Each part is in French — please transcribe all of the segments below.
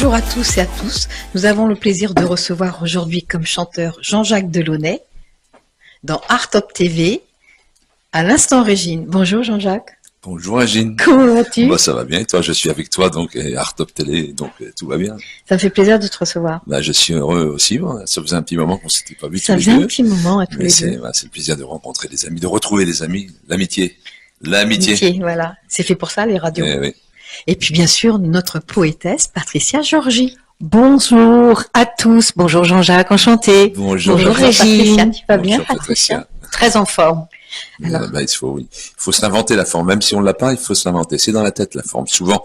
Bonjour à tous et à tous. Nous avons le plaisir de recevoir aujourd'hui comme chanteur Jean-Jacques Delaunay dans Art Top TV. À l'instant Régine. Bonjour Jean-Jacques. Bonjour Régine. Comment vas-tu? Bah, ça va bien et toi? Je suis avec toi donc Art Top Télé, donc tout va bien. Ça me fait plaisir de te recevoir. Bah, je suis heureux aussi. Bon, ça faisait un petit moment qu'on s'était pas vu Ça tous les faisait deux. un petit moment à tous les deux. C'est le plaisir de rencontrer des amis, de retrouver des amis, l'amitié. L'amitié. Amitié, voilà. C'est fait pour ça les radios. Oui. Et puis bien sûr notre poétesse Patricia Georgie. Bonjour à tous. Bonjour Jean-Jacques, enchanté. Bonjour Régine. Patricia, tu vas bien Bonjour, Patricia? Très en forme. Alors. Bah, il faut se l'inventer la forme, même si on l'a pas, il faut se l'inventer. C'est dans la tête la forme. Souvent,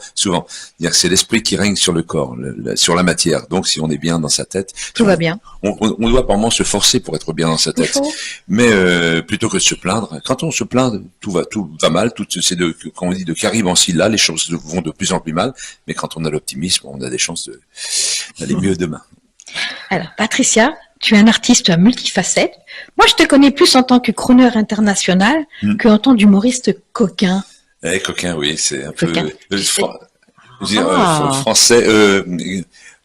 dire que c'est l'esprit qui règne sur le corps, sur la matière. Donc, si on est bien dans sa tête, Tout va bien. On doit par moments se forcer pour être bien dans sa tête. Mais plutôt que de se plaindre, quand on se plaint, tout va mal. C'est quand on dit de Carib en Scylla, les choses vont de plus en plus mal. Mais quand on a l'optimisme, on a des chances d'aller mieux demain. Alors Patricia, tu es un artiste à multifacette. Moi, je te connais plus en tant que crooner international qu'en tant d'humoriste coquin. Coquin, oui, c'est un Coquin. peu français,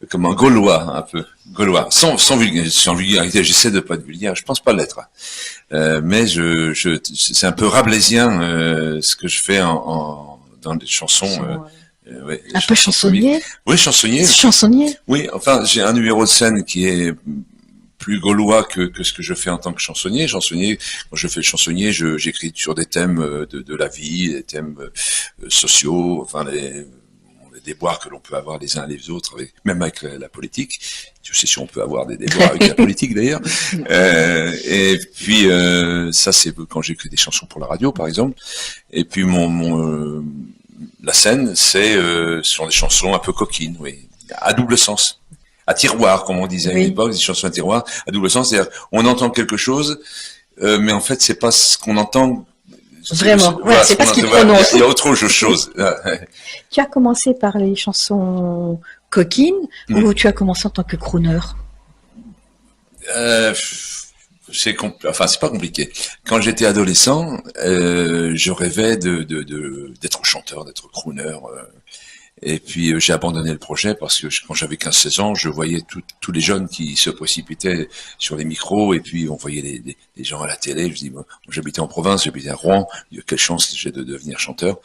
comme un gaulois, un peu gaulois, sans vulgarité. J'essaie de pas être vulgaire, je pense pas l'être. Mais c'est un peu rabelaisien ce que je fais dans des chansons. Ouais, Un peu chansonnier. Oui, chansonnier. Chansonnier. Oui, enfin, j'ai un numéro de scène qui est plus gaulois que ce que je fais en tant que chansonnier. Quand je fais le chansonnier, j'écris sur des thèmes de la vie, des thèmes sociaux, enfin les déboires que l'on peut avoir les uns et les autres, même avec la politique. Je sais si on peut avoir des déboires avec la politique d'ailleurs. Et puis ça, c'est quand j'écris des chansons pour la radio, par exemple. Et puis la scène, ce sont des chansons un peu coquines, oui, à double sens. À tiroir, comme on disait à l'époque, des chansons à tiroir, à double sens, c'est-à-dire on entend quelque chose, mais en fait c'est pas ce qu'on entend vraiment. Voilà, c'est pas ce qu'il prononce. Il y a autre chose. Tu as commencé par les chansons coquines ou tu as commencé en tant que crooner? C'est pas compliqué. Quand j'étais adolescent, je rêvais d'être chanteur, d'être crooner. Et puis j'ai abandonné le projet parce que quand j'avais 15-16 ans, je voyais tous les jeunes qui se précipitaient sur les micros et puis on voyait les gens à la télé. Je dis, bon, j'habitais en province, j'habitais à Rouen, quelle chance j'ai de devenir chanteur.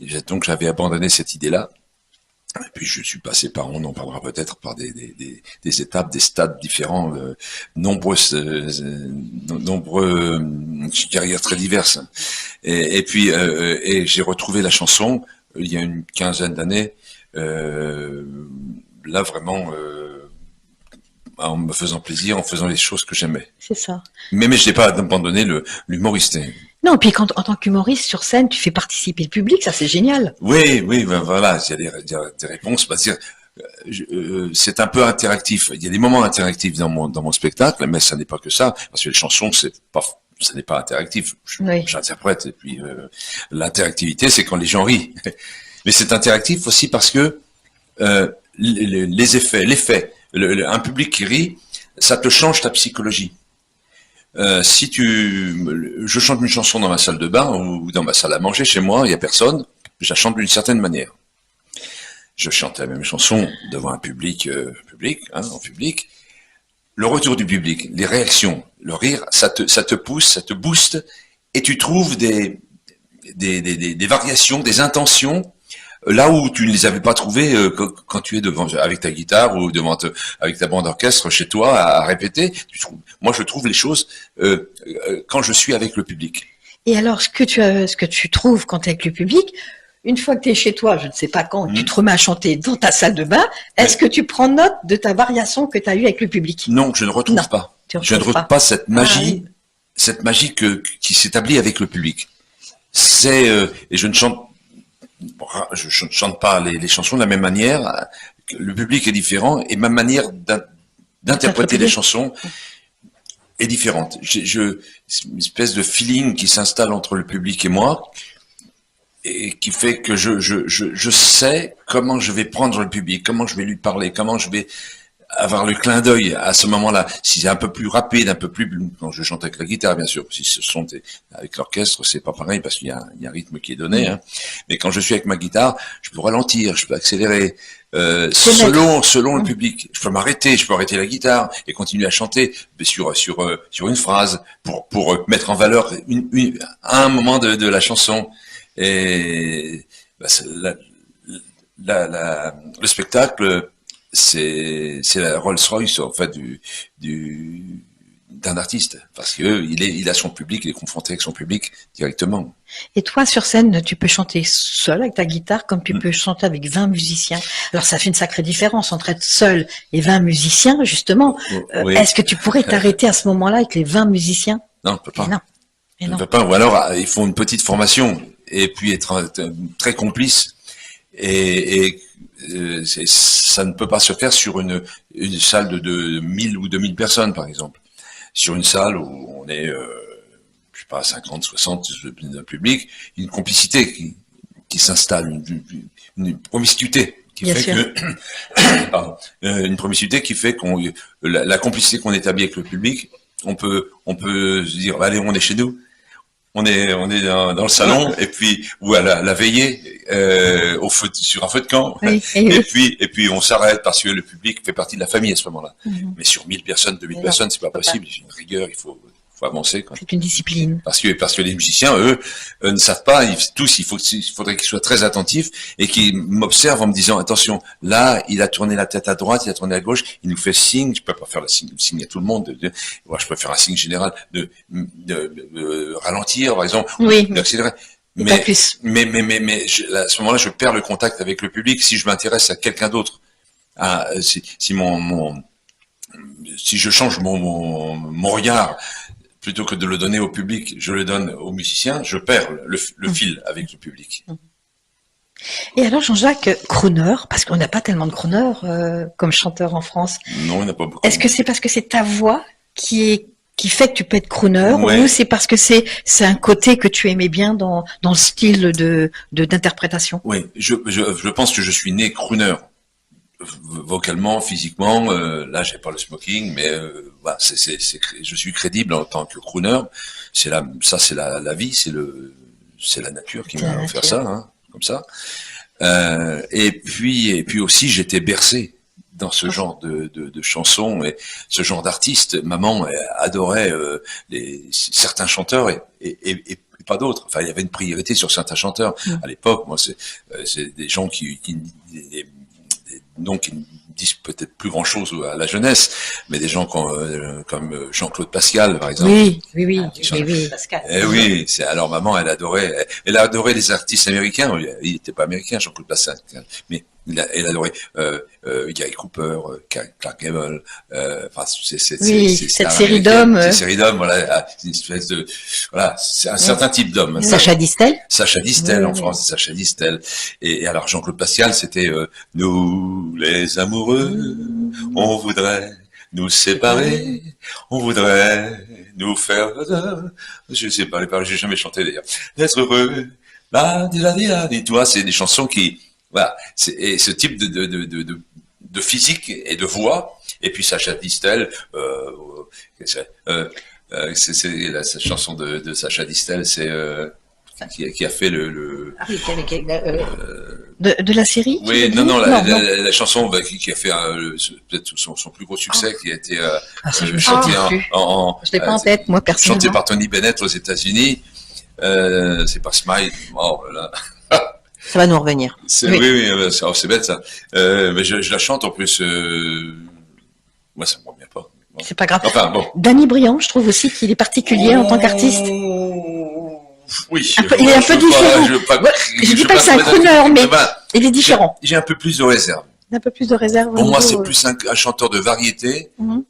Et donc j'avais abandonné cette idée-là. Et puis je suis passé par, on en parlera peut-être, par des étapes, des stades différents, nombreuses carrières très diverses. Et puis j'ai retrouvé la chanson il y a une quinzaine d'années, là vraiment, en me faisant plaisir, en faisant les choses que j'aimais. C'est ça. Mais je n'ai pas abandonné l'humoriste. Non, puis en tant qu'humoriste sur scène, tu fais participer le public, ça c'est génial. Oui, ben voilà, il y a des réponses. C'est un peu interactif. Il y a des moments interactifs dans mon spectacle, mais ça n'est pas que ça, parce que les chansons, ça n'est pas interactif. J'interprète, et puis l'interactivité, c'est quand les gens rient. Mais c'est interactif aussi parce que les effets, l'effet, un public qui rit, ça te change ta psychologie. Je chante une chanson dans ma salle de bain ou dans ma salle à manger chez moi, il y a personne, je la chante d'une certaine manière. Je chante la même chanson devant un public, en public. Le retour du public, les réactions, le rire, ça te pousse, ça te booste, et tu trouves des variations, des intentions, là où tu ne les avais pas trouvées quand tu es avec ta guitare ou avec ta bande orchestre chez toi à répéter. Moi, je trouve les choses quand je suis avec le public. Et alors, ce que tu trouves quand tu es avec le public, une fois que tu es chez toi, je ne sais pas quand, tu te remets à chanter dans ta salle de bain, est-ce que tu prends note de ta variation que tu as eue avec le public? Non, je ne retrouve pas. Je ne retrouve pas cette magie, qui s'établit avec le public. Et je ne chante pas les chansons de la même manière. Le public est différent et ma manière d'interpréter les chansons est différente. C'est une espèce de feeling qui s'installe entre le public et moi et qui fait que je sais comment je vais prendre le public, comment je vais lui parler, comment je vais avoir le clin d'œil à ce moment-là. Si c'est un peu plus rapide, un peu plus, quand je chante avec la guitare, bien sûr. Si ce sont avec l'orchestre, c'est pas pareil parce qu'il y a un rythme qui est donné, hein. Mais quand je suis avec ma guitare, je peux ralentir, je peux accélérer, selon le public. Je peux m'arrêter, je peux arrêter la guitare et continuer à chanter sur une phrase pour mettre en valeur un moment de la chanson. Et bah, le spectacle, c'est la Rolls-Royce en fait d'un artiste, parce que il a son public, il est confronté avec son public directement. Et toi, sur scène, tu peux chanter seul avec ta guitare comme tu peux chanter avec 20 musiciens. Alors, ça fait une sacrée différence entre être seul et 20 musiciens, justement. Oui. Est-ce que tu pourrais t'arrêter à ce moment-là avec les 20 musiciens? Non, on peut pas. Et non. Et On non. peut pas. Ou alors, ils font une petite formation et puis être très complices. Et ça ne peut pas se faire sur une salle de 1000 ou 2000 personnes, par exemple. Sur une salle où on est, je sais pas, 50, 60 de public, une complicité qui s'installe, une promiscuité qui Bien fait sûr. que, pardon, une promiscuité qui fait qu'on, la complicité qu'on établit avec le public, on peut se dire, allez, on est chez nous. On est dans le salon et puis ou à la veillée sur un feu de camp, Oui, et puis on s'arrête parce que le public fait partie de la famille à ce moment-là. Mais sur 1000 personnes, 2000 Mais personnes, c'est pas peut possible. Il y a une rigueur, il faut avancer, quoi. C'est une discipline. Parce que les musiciens, eux, ne savent pas, il faudrait qu'ils soient très attentifs et qu'ils m'observent en me disant, attention, là, il a tourné la tête à droite, il a tourné à gauche, il nous fait signe, je peux pas faire le signe à tout le monde, moi, je peux faire un signe général de ralentir, par exemple, Oui. d'accélérer. Et pas plus. Mais à ce moment-là, je perds le contact avec le public si je m'intéresse à quelqu'un d'autre. Si je change mon regard, plutôt que de le donner au public, je le donne aux musiciens, je perds le fil avec le public. Et alors, Jean-Jacques, crooner, parce qu'on n'a pas tellement de crooners comme chanteur en France. Non, il n'y en a pas beaucoup. Est-ce que c'est parce que c'est ta voix qui fait que tu peux être crooner, Ouais. ou c'est parce que c'est un côté que tu aimais bien dans le style d'interprétation? Oui, je pense que je suis né crooner. Vocalement, physiquement, là j'ai pas le smoking, mais voilà, je suis crédible en tant que crooner. C'est la vie, c'est la nature qui m'a offert ça, hein, comme ça. Et puis aussi j'étais bercé dans ce genre de chansons et ce genre d'artistes. Maman adorait certains chanteurs et pas d'autres. Enfin, il y avait une priorité sur certains chanteurs à l'époque. Moi, c'est des gens qui disent peut-être plus grand chose à la jeunesse, mais des gens comme Jean-Claude Pascal, par exemple. Oui. Pascal. Oui, alors maman, elle adorait les artistes américains. Il n'était pas américain, Jean-Claude Pascal, mais elle adorait Gary Cooper, Clark Gable. Enfin, cette série d'hommes. Cette série d'hommes, voilà, une espèce de, voilà, c'est un certain type d'homme. Sacha Distel. Sacha Distel en France, Sacha Distel. Et alors Jean-Claude Pascal, c'était nous les amoureux, on voudrait nous séparer, on voudrait nous faire, je sais pas les paroles, j'ai jamais chanté d'ailleurs. Être heureux, toi, c'est des chansons qui, voilà, et ce type de physique et de voix. Et puis Sacha Distel, c'est la chanson de Sacha Distel, c'est qui a fait le de la série. Oui, non, la chanson qui a fait peut-être son plus gros succès, qui a été chanté je l'ai pas en tête, moi personnellement. Chanté par Tony Bennett aux États-Unis. C'est pas Smile. Oh là. Ça va nous revenir. Oui, c'est bête ça. Mais je la chante en plus. Moi, ça me revient pas. Bon. C'est pas grave. Enfin bon. Danny Briand, je trouve aussi qu'il est particulier en tant qu'artiste. Oui. Il est un peu différent. Je dis pas que c'est un crooner, mais il est différent. J'ai un peu plus de réserve. Un peu plus de réserve. Pour moi, c'est plus un chanteur de variété. Mm-hmm.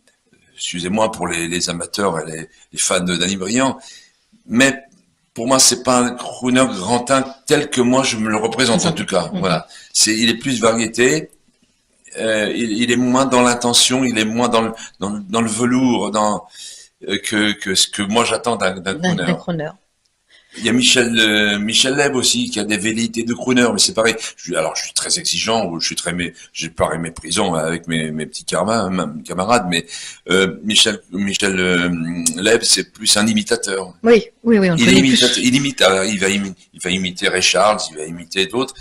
Excusez-moi pour les amateurs et les fans de Danny Briand, mais pour moi, c'est pas un crooner grantin tel que moi je me le représente en tout cas. Voilà, il est plus variété. Il est moins dans l'intention, il est moins dans le velours, que ce que moi j'attends d'un crooner. Il y a Michel Leb aussi, qui a des velléités de crooner, mais c'est pareil. Alors, je suis très exigeant, j'ai pareil méprisant avec mes petits camarades, mais Michel Leb, c'est plus un imitateur. Oui, on le connaît plus. Il imite, alors, il va imiter Ray Charles, il va imiter d'autres,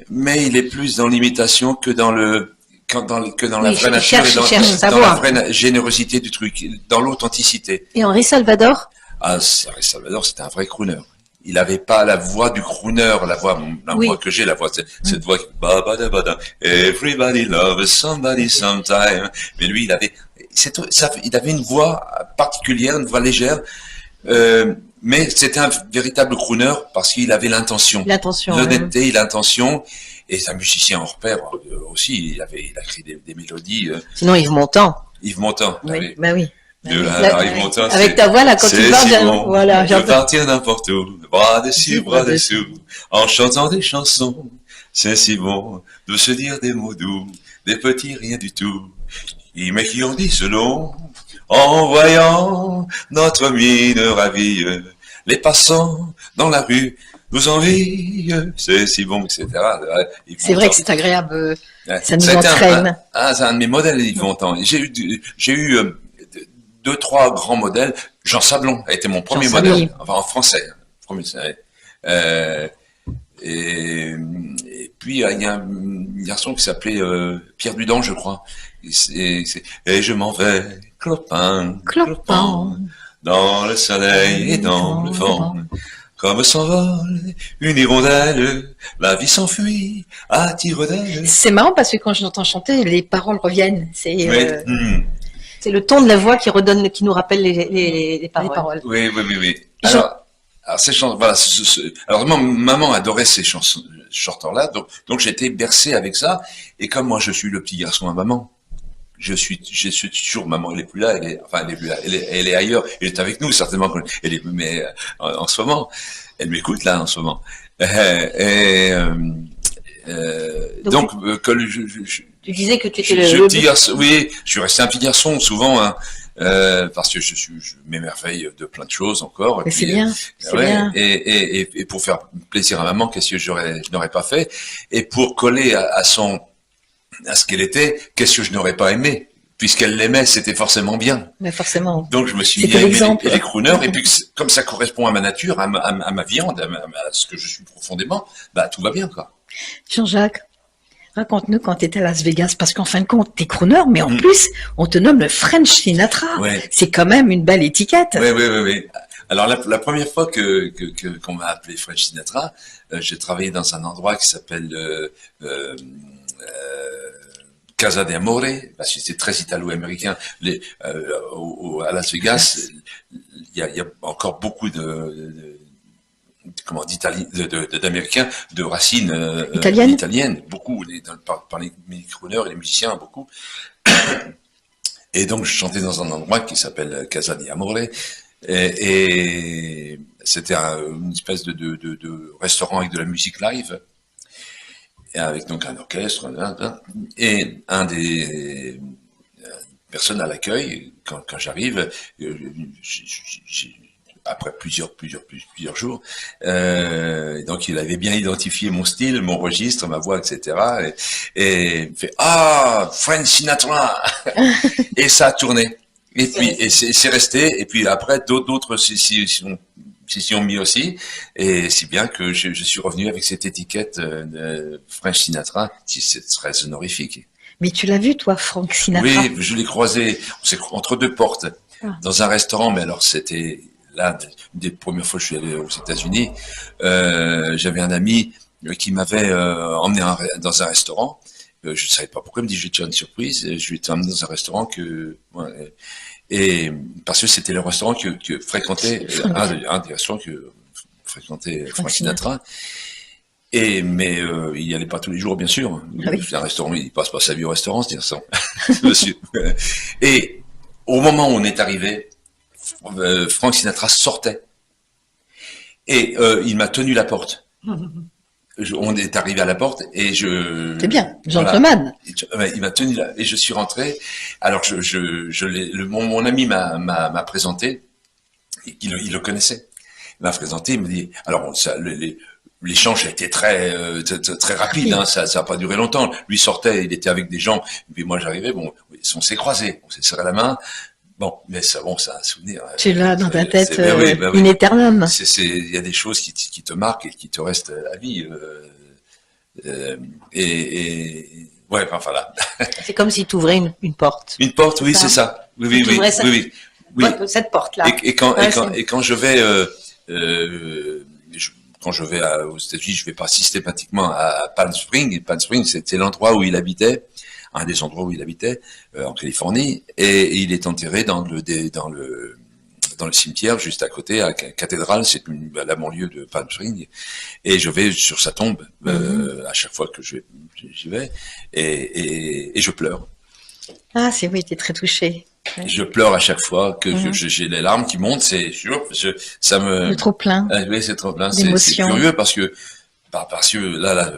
mais il est plus dans l'imitation que dans la vraie nature et dans la vraie générosité du truc, dans l'authenticité. Et Henri Salvador? Ah, Henri Salvador, c'était un vrai crooner. Il avait pas la voix du crooner, la voix que j'ai, cette voix qui, everybody loves somebody sometime. Mais lui, il avait une voix particulière, une voix légère, mais c'était un véritable crooner parce qu'il avait l'intention. L'honnêteté, l'intention. Et c'est un musicien hors pair aussi. Il a écrit des mélodies. Sinon, Yves Montand. Oui, bah oui. Avec ta voix là, quand tu parles, si bon, voilà. Je peux partir n'importe où, bras dessus, bras dessous, en chantant des chansons. C'est si bon de se dire des mots doux, des petits rien du tout, mais qui en disent long, en voyant notre mine ravie. Les passants dans la rue nous envient, c'est si bon, etc. C'est vrai que c'est agréable, ça nous entraîne. C'est un de mes modèles, Yves Montand. J'ai eu 2-3 grands modèles. Jean Sablon a été mon premier modèle, enfin en français. Et puis il y a un garçon qui s'appelait Pierre Dudon, je crois. Et je m'en vais, clopin, dans le soleil et dans le vent. Comme s'envole une hirondelle, la vie s'enfuit à tire d'aile. C'est marrant parce que quand je l'entends chanter, les paroles reviennent. C'est le ton de la voix qui nous rappelle les paroles. Oui. Alors voilà. Alors maman adorait ces chanteurs-là, donc j'étais bercé avec ça. Et comme moi je suis le petit garçon à maman, je suis toujours, maman elle est plus là, elle est plus là, elle est ailleurs, elle est avec nous certainement, mais en ce moment, elle m'écoute là en ce moment. Donc tu disais que tu étais le petit garçon. Oui, je suis resté un petit garçon souvent, hein, parce que je m'émerveille de plein de choses encore. Mais c'est bien, c'est bien. Et pour faire plaisir à maman, qu'est-ce que je n'aurais pas fait, et pour coller à ce qu'elle était, qu'est-ce que je n'aurais pas aimé, puisqu'elle l'aimait, c'était forcément bien. Mais forcément. Donc je me suis mis à aimer les crooners, et puis comme ça correspond à ma nature, à ma viande, à ce que je suis profondément, bah tout va bien, quoi. Jean-Jacques, raconte-nous quand tu étais à Las Vegas, parce qu'en fin de compte, t'es crooner, mais en plus, on te nomme le French Sinatra. Ouais. C'est quand même une belle étiquette. Oui. Alors la première fois qu'on m'a appelé French Sinatra, j'ai travaillé dans un endroit qui s'appelle Casa de Amore, parce que c'est très italo-américain. À Las Vegas, il y a encore beaucoup d'Américains de racines italiennes, beaucoup par les crooners et les musiciens, beaucoup. Et donc je chantais dans un endroit qui s'appelle Casa de Amore, et c'était une espèce de restaurant avec de la musique live. Et avec donc un orchestre, et un des personnes à l'accueil, quand j'arrive, après plusieurs jours, donc il avait bien identifié mon style, mon registre, ma voix, etc. Et il fait French Sinatra, et ça a tourné. Et puis et c'est resté. Et puis après d'autres s'y ont mis aussi, et si bien que je suis revenu avec cette étiquette de French Sinatra, c'est très honorifique. Mais tu l'as vu, toi, Frank Sinatra? Oui, je l'ai croisé, entre deux portes, dans un restaurant, mais alors c'était là, une des premières fois que je suis allé aux États-Unis, j'avais un ami qui m'avait emmené dans un restaurant, je ne savais pas pourquoi, il me dit, je vais te faire une surprise, et je lui ai emmené dans un restaurant et parce que c'était le restaurant que fréquentait, un des restaurants que fréquentait Frank Sinatra. Mais il y allait pas tous les jours, bien sûr. C'est un restaurant, il passe pas sa vie au restaurant, c'est-à-dire ça. Monsieur. Et au moment où on est arrivé, Frank Sinatra sortait. Et il m'a tenu la porte. On est arrivé à la porte et c'est bien, gentleman. Voilà. Il m'a tenu là et je suis rentré. Alors mon ami m'a présenté. Il le connaissait. m'a présenté, il me dit, alors ça, l'échange a été très rapide, hein, ça a pas duré longtemps. Lui sortait, il était avec des gens, et puis moi j'arrivais, bon, on s'est croisés, on s'est serré la main. Bon, mais ça, bon, c'est un souvenir. Tu l'as dans ta tête, ben oui, ben oui. in aeternam. Il y a des choses qui te marquent et qui te restent à vie. Ouais, enfin voilà. C'est comme si tu ouvrais une porte. Une porte, oui, c'est ça. Oui. Cette porte-là. Et quand je vais, quand je vais aux États-Unis, je vais pas systématiquement à Palm Springs. Et Palm Springs, c'était l'endroit où il habitait, un des endroits où il habitait, en Californie, et il est enterré dans le cimetière juste à côté, à la cathédrale, c'est la banlieue de Palm Springs, et je vais sur sa tombe à chaque fois que j'y vais, et je pleure. Ah, oui, t'es très touché. Ouais. Je pleure à chaque fois que j'ai les larmes qui montent, ça me... Le trop plein. Oui, c'est trop plein. C'est curieux parce que là,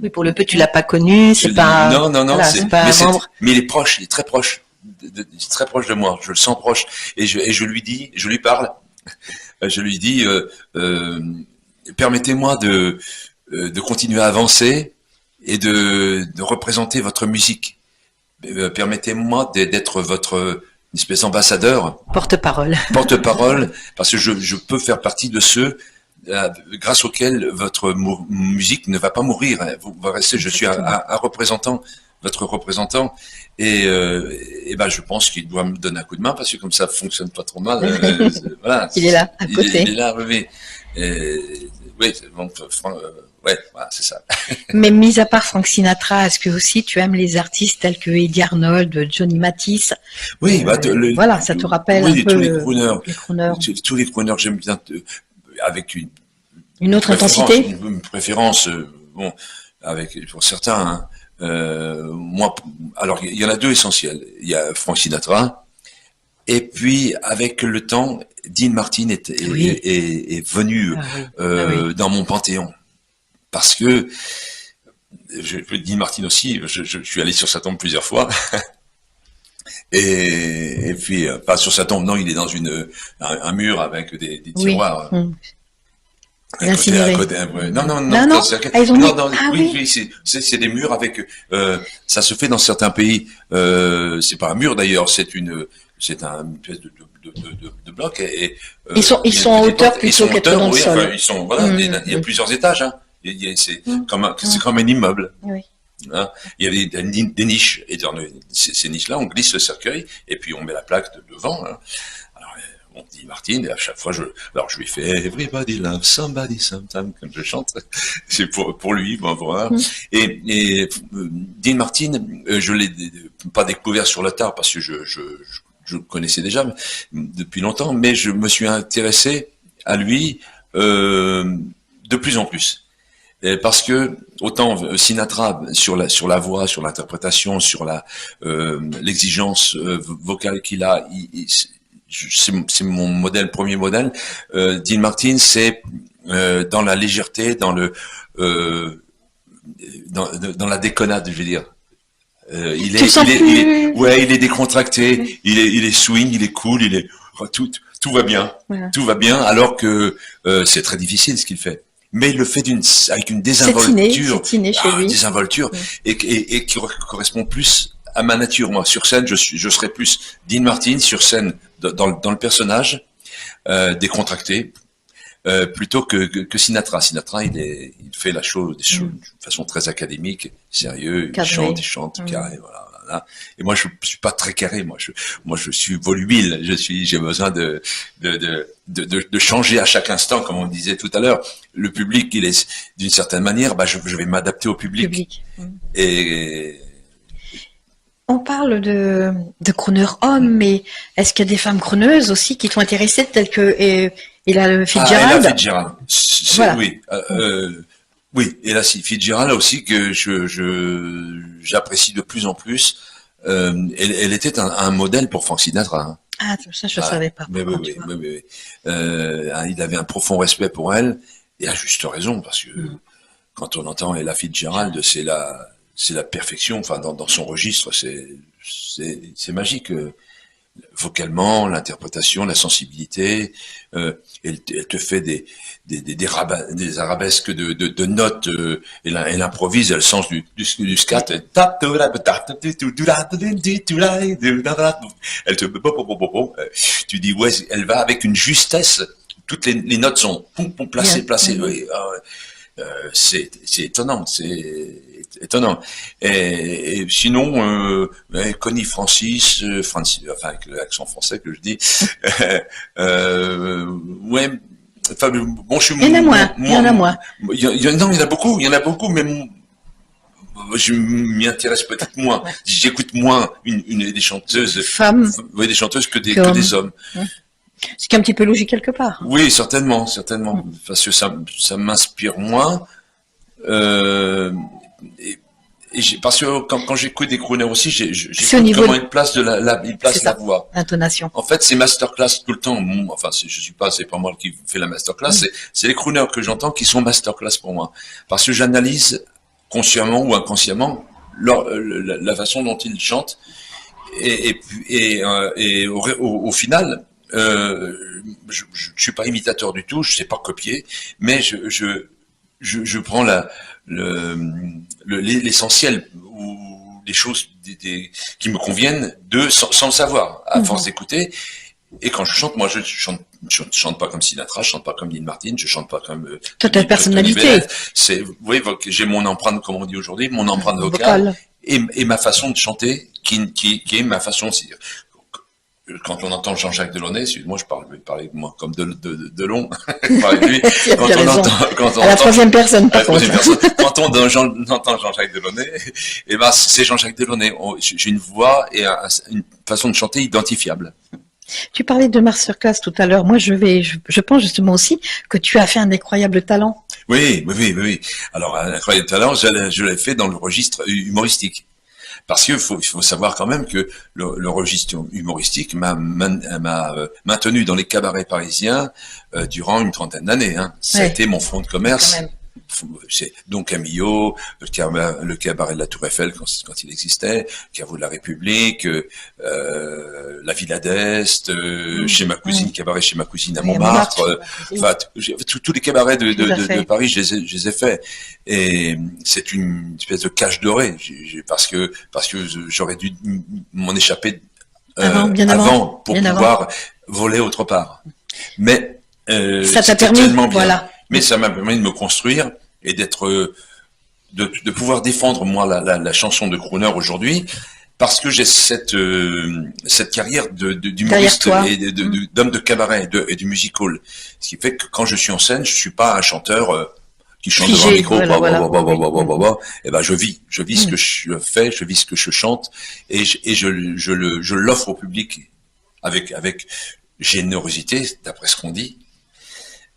oui, pour le peu, tu l'as pas connu, c'est pas. Non, voilà, c'est pas mais il est proche, il est très proche, très proche de moi. Je le sens proche et je lui parle, je lui dis, permettez-moi de continuer à avancer et de représenter votre musique. Permettez-moi d'être votre espèce d'ambassadeur, porte-parole, parce que je peux faire partie de ceux grâce auxquels votre musique ne va pas mourir. Vous va rester. Je suis un représentant, votre représentant, et ben je pense qu'il doit me donner un coup de main parce que comme ça fonctionne pas trop mal. Voilà. Il est là, à côté. Il est là, oui. Oui, bon, ouais, voilà, c'est ça. Mais mis à part Frank Sinatra, est-ce que aussi tu aimes les artistes tels que Eddie Arnold, Johnny Mathis? Oui, voilà, ça te rappelle oui, un peu tous les crooners. Tous les crooners, j'aime bien avec une autre intensité, une préférence. Bon, pour certains, moi, alors il y en a deux essentiels. Il y a Frank Sinatra, et puis avec le temps, Dean Martin est venu dans mon panthéon. Parce que, Dean Martin aussi, je suis allé sur sa tombe plusieurs fois. Et puis, pas sur sa tombe, non, il est dans un mur avec des tiroirs. C'est des murs avec, ça se fait dans certains pays, c'est pas un mur d'ailleurs, c'est un espèce de bloc et ils sont en hauteur plutôt qu'être dans le sol. Enfin, ils sont, voilà, il y a plusieurs étages, hein. C'est comme un immeuble. Oui. Hein, il y a des niches, et dans ces niches-là, on glisse le cercueil, et puis on met la plaque devant. Hein. Alors, on dit Martin, et à chaque fois, je lui fais Everybody loves somebody sometime, comme je chante. C'est pour lui, bon, voilà. Et Dean Martin, je l'ai pas découvert sur le tard, parce que je le connaissais déjà depuis longtemps, mais je me suis intéressé à lui de plus en plus. Parce que autant Sinatra sur la voix, sur l'interprétation, sur l'exigence vocale qu'il a, c'est mon premier modèle. Dean Martin, c'est dans la légèreté, dans la déconnade, je veux dire. Il est décontracté, il est swing, il est cool, tout va bien, voilà. Tout va bien, alors que c'est très difficile ce qu'il fait. Mais il le fait avec une désinvolture, désinvolture, et qui correspond plus à ma nature. Moi, sur scène, je serais plus Dean Martin sur scène dans le personnage décontracté, plutôt que Sinatra. Sinatra, il fait la chose de façon très académique, sérieux, il chante carré, voilà. Et moi, je suis pas très carré. Moi, je suis volubile. J'ai besoin de changer à chaque instant, comme on disait tout à l'heure. Le public, il est d'une certaine manière. Je vais m'adapter au public. Et on parle de crooner homme, mais est-ce qu'il y a des femmes crooneuses aussi qui t'ont intéressé, telles que Ella Fitzgerald? Ella Fitzgerald. Voilà. Oui. Oui, et là, Fitzgerald aussi que j'apprécie de plus en plus. Elle était un modèle pour Frank Sinatra. Hein. Ah, ça je savais pas. Mais oui. Il avait un profond respect pour elle, et à juste raison, parce que quand on entend Ella Fitzgerald, c'est la perfection. Enfin, dans son registre, c'est magique. vocalement, l'interprétation, la sensibilité. Elle te fait des arabesques de notes, elle improvise, elle sens du scat. Elle te, tu dis ouais, elle va avec une justesse. Toutes les notes sont placées. Oui, c'est étonnant, c'est étonnant. Et sinon, Connie Francis, enfin avec l'accent français que je dis, ouais. Enfin, bon, je suis Il y en a moins. Il y en a moins. Non, il y en a beaucoup, mais je m'y intéresse peut-être moins. J'écoute moins des chanteuses Femmes. Oui, des chanteuses que des hommes. Ce qui est un petit peu logique quelque part. Oui, certainement. Parce que ça m'inspire moins. Parce que quand j'écoute des crooners aussi, j'écoute comment ils placent la voix. L'intonation. En fait, c'est masterclass tout le temps. Enfin, c'est pas moi qui fais la masterclass, c'est les crooners que j'entends qui sont masterclass pour moi. Parce que j'analyse consciemment ou inconsciemment la façon dont ils chantent. Et au final, je suis pas imitateur du tout, je sais pas copier, mais je prends l'essentiel ou des choses qui me conviennent sans le savoir, à force d'écouter. Et quand je chante, moi, je chante pas comme Sinatra, je chante pas comme Dean Martin, je chante pas comme toute ta personnalité. Vous voyez, j'ai mon empreinte, comme on dit aujourd'hui, mon empreinte vocale et ma façon de chanter qui est ma façon aussi. Quand on entend Jean-Jacques Delaunay, moi je parle moi comme Delon, lui. Quand on à la troisième personne, par contre. Quand on entend Jean-Jacques Delaunay, et ben c'est Jean-Jacques Delaunay. J'ai une voix et une façon de chanter identifiable. Tu parlais de masterclass tout à l'heure. Moi, je pense justement aussi que tu as fait un incroyable talent. Oui. Alors, un incroyable talent, je l'ai fait dans le registre humoristique. Parce qu'il faut savoir quand même que le registre humoristique m'a maintenu dans les cabarets parisiens durant une trentaine d'années. Ça a été mon fonds de commerce. C'est donc Camillo, le cabaret de la Tour Eiffel quand il existait, Caveau de la République, la Villa d'Est, chez ma cousine, cabaret chez ma cousine à Montmartre, enfin tous les cabarets de Paris, je les ai faits. Et c'est une espèce de cage dorée, parce que j'aurais dû m'en échapper avant pour pouvoir voler autre part. Mais ça t'a permis, tellement bien. Voilà. Mais ça m'a permis de me construire et de pouvoir défendre moi la chanson de crooner aujourd'hui, parce que j'ai cette carrière d'humoriste et d'homme de cabaret et du music hall. Ce qui fait que quand je suis en scène, je suis pas un chanteur qui chante devant le micro, et ben je vis ce que je fais, je vis ce que je chante, et je l'offre au public avec générosité, d'après ce qu'on dit.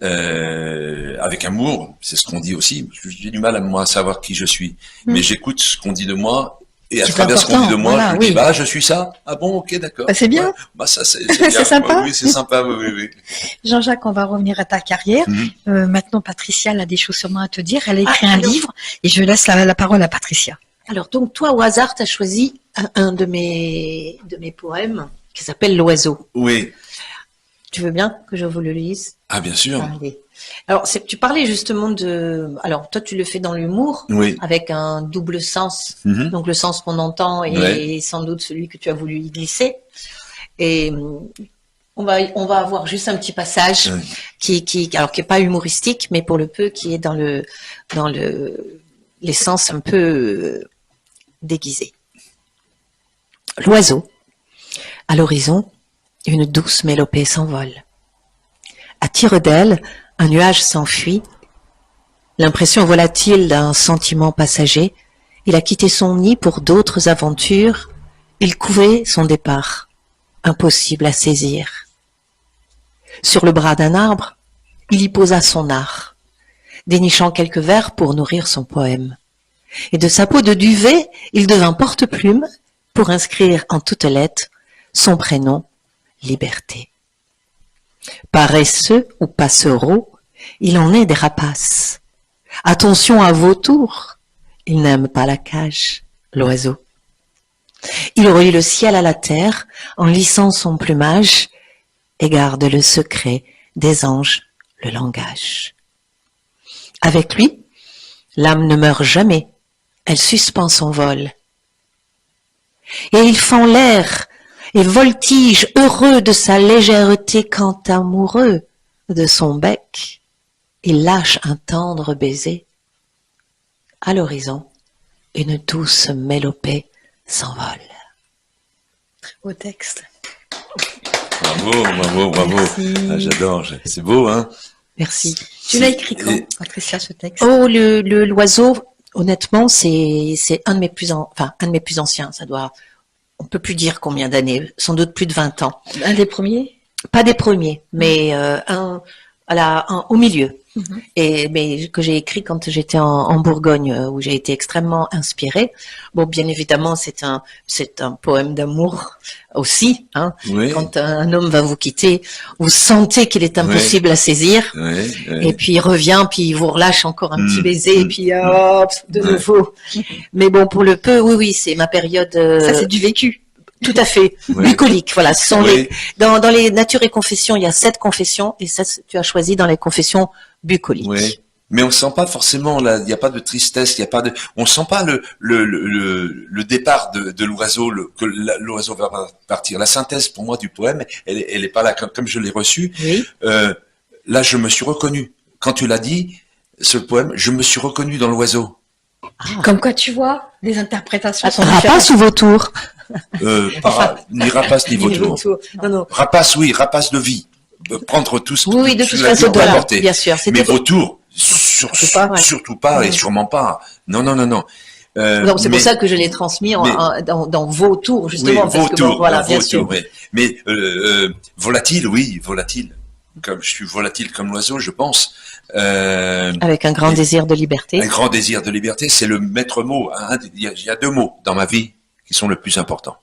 Avec amour, c'est ce qu'on dit aussi. J'ai du mal à savoir qui je suis, mais j'écoute ce qu'on dit de moi, et à travers ce qu'on dit de moi, je dis je suis ça. Ah bon, ok, d'accord. C'est bien. Ça c'est bien. C'est sympa. Oui, c'est sympa. Oui. Jean-Jacques, on va revenir à ta carrière. Maintenant, Patricia, elle a des choses sûrement à te dire. Elle a écrit un livre, et je laisse la parole à Patricia. Alors donc toi, au hasard, tu as choisi un de mes poèmes qui s'appelle L'Oiseau. Oui. Tu veux bien que je vous le lise? Ah, bien sûr. Allez. Alors, tu parlais justement alors, toi, tu le fais dans l'humour, avec un double sens. Donc, le sens qu'on entend et sans doute celui que tu as voulu y glisser. Et on va avoir juste un petit passage qui est pas humoristique, mais pour le peu, qui est dans les sens un peu déguisés. L'oiseau, à l'horizon, une douce mélopée s'envole. À tire d'aile, un nuage s'enfuit. L'impression volatile d'un sentiment passager. Il a quitté son nid pour d'autres aventures. Il couvait son départ, impossible à saisir. Sur le bras d'un arbre, il y posa son art, dénichant quelques vers pour nourrir son poème. Et de sa peau de duvet, il devint porte-plume pour inscrire en toutes lettres son prénom, Liberté. Paresseux ou passereau, il en est des rapaces. Attention à vautours, il n'aime pas la cage, l'oiseau. Il relie le ciel à la terre en lissant son plumage et garde le secret des anges, le langage. Avec lui, l'âme ne meurt jamais, elle suspend son vol. Et il fend l'air et voltige heureux de sa légèreté quand amoureux de son bec, il lâche un tendre baiser. À l'horizon, une douce mélopée s'envole. Au texte. Bravo, bravo, bravo. Merci. Ah, j'adore, c'est beau, hein. Merci. Tu l'as écrit quand, Et- Patricia, ce texte? Oh, l'oiseau, honnêtement, c'est un de mes plus anciens. Ça doit, on peut plus dire combien d'années, sans doute plus de 20 ans. Un des premiers? Pas des premiers, mais au milieu. Mhm. Mais que j'ai écrit quand j'étais en Bourgogne, où j'ai été extrêmement inspirée. Bon, bien évidemment, c'est un poème d'amour aussi. Hein. Oui. Quand un homme va vous quitter, vous sentez qu'il est impossible à saisir. Ouais, Et puis il revient, puis il vous relâche encore un petit baiser, et puis hop, de nouveau. Mais bon, pour le peu, oui, c'est ma période. Ça, c'est du vécu. Tout à fait, Ouais. bucolique. Voilà, ce sont Oui. dans les natures et confessions, il y a 7 confessions, et ça, tu as choisi dans les confessions bucoliques. Oui. Mais on sent pas forcément là, il n'y a pas de tristesse, il y a pas de, on sent pas le départ de l'oiseau, que l'oiseau va partir. La synthèse pour moi du poème, elle est pas là comme je l'ai reçu. Oui. Là, je me suis reconnu. Quand tu l'as dit, ce poème, je me suis reconnu dans l'oiseau. Comme quoi, tu vois, les interprétations sont différentes. Rapace ou vautour? Ni rapace ni vautour. Non. Rapace, oui, rapace de vie. Prendre tout ce Oui, de toute la vie façon, qu'on va voilà, porter. bien sûr. Mais vautour, surtout pas et sûrement pas. Non. Donc c'est pour ça que je l'ai transmis dans vautour, justement. Oui, parce que bon, voilà, bien vautour, sûr. oui. Mais volatile, oui, volatile. Comme je suis volatile comme l'oiseau, je pense. Avec un grand désir de liberté. Un grand désir de liberté, c'est le maître mot. Il y a 2 mots dans ma vie qui sont le plus importants.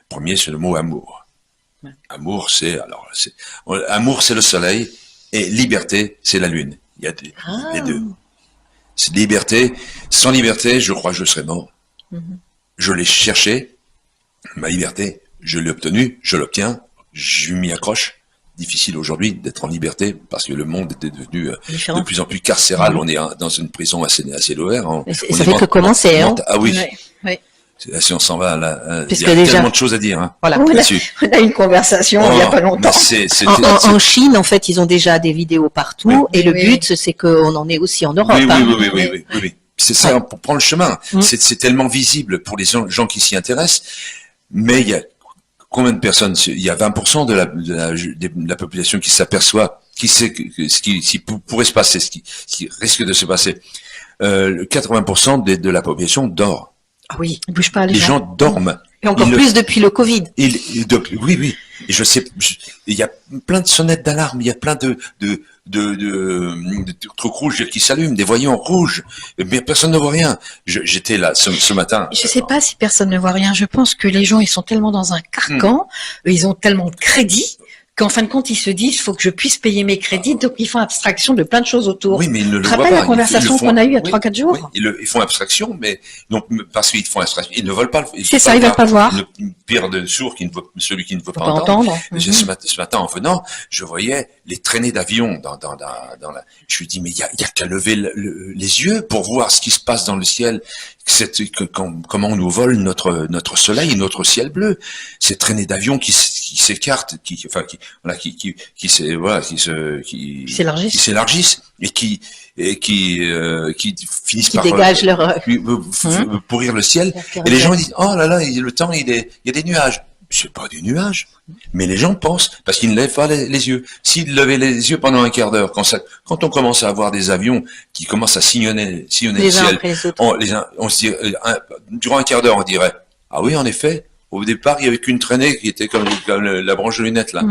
Premier, c'est le mot amour. Ouais. Amour, amour, c'est le soleil, et liberté, c'est la lune. Il y a les deux. C'est liberté. Sans liberté, je crois que je serais mort. Je l'ai cherché, ma liberté, je l'ai obtenue, je l'obtiens, je m'y accroche. Difficile aujourd'hui d'être en liberté parce que le monde est devenu de plus en plus carcéral. On est dans une prison assez ouverte. Ça fait que commencer, hein. Ah oui. Ouais. Si on s'en va là, il y Puisque a déjà- tellement de choses à dire. Hein, Voilà. là-dessus. On a eu une conversation il n'y a pas longtemps. Mais En Chine, en fait, ils ont déjà des vidéos partout, Oui. et le Oui. but, c'est qu'on en ait aussi en Europe. Oui. hein. C'est ça, pour prendre le chemin. C'est tellement visible pour les gens qui s'y intéressent. Mais il y a combien de personnes? Il y a 20% de la population qui s'aperçoit, qui sait ce qui pourrait se passer, ce qui risque de se passer. 80% de la population dort. Ah oui. Ils bougent pas, Les gens dorment. Et encore plus depuis le Covid. Oui. Et je sais, il y a plein de sonnettes d'alarme, il y a plein de trucs rouges qui s'allument, des voyants rouges, mais personne ne voit rien. J'étais là ce matin. Je sais pas si personne ne voit rien. Je pense que les gens, ils sont tellement dans un carcan, ils ont tellement de crédits, qu'en fin de compte, ils se disent, faut que je puisse payer mes crédits, donc ils font abstraction de plein de choses autour. Oui, mais ils ne le Tu te voient rappelles pas. la conversation qu'on a eue il y a 3-4 jours? Oui, ils font abstraction, mais donc parce qu'ils font abstraction, ils ne veulent pas. C'est ça, ils veulent pas voir. Pire de sourd celui qui ne veut pas Faut pas entendre. entendre. Ce matin, en venant, je voyais les traînées d'avions dans la. Je lui dis, mais il y a qu'à lever les yeux pour voir ce qui se passe dans le ciel. Comment on nous vole notre soleil et notre ciel bleu. Ces traînées d'avions qui s'écartent, qui s'élargissent et qui finissent Qui par dégagent leur... pourrir le ciel. Et les gens disent, oh là là, le temps, il y a des nuages. C'est pas des nuages. Mais les gens pensent, parce qu'ils ne lèvent pas les yeux. S'ils levaient les yeux pendant un quart d'heure, quand on commence à avoir des avions qui commencent à sillonner le ciel, on se dit, durant un quart d'heure, on dirait, ah oui, en effet, au départ, il y avait qu'une traînée qui était comme la branche de lunettes, là.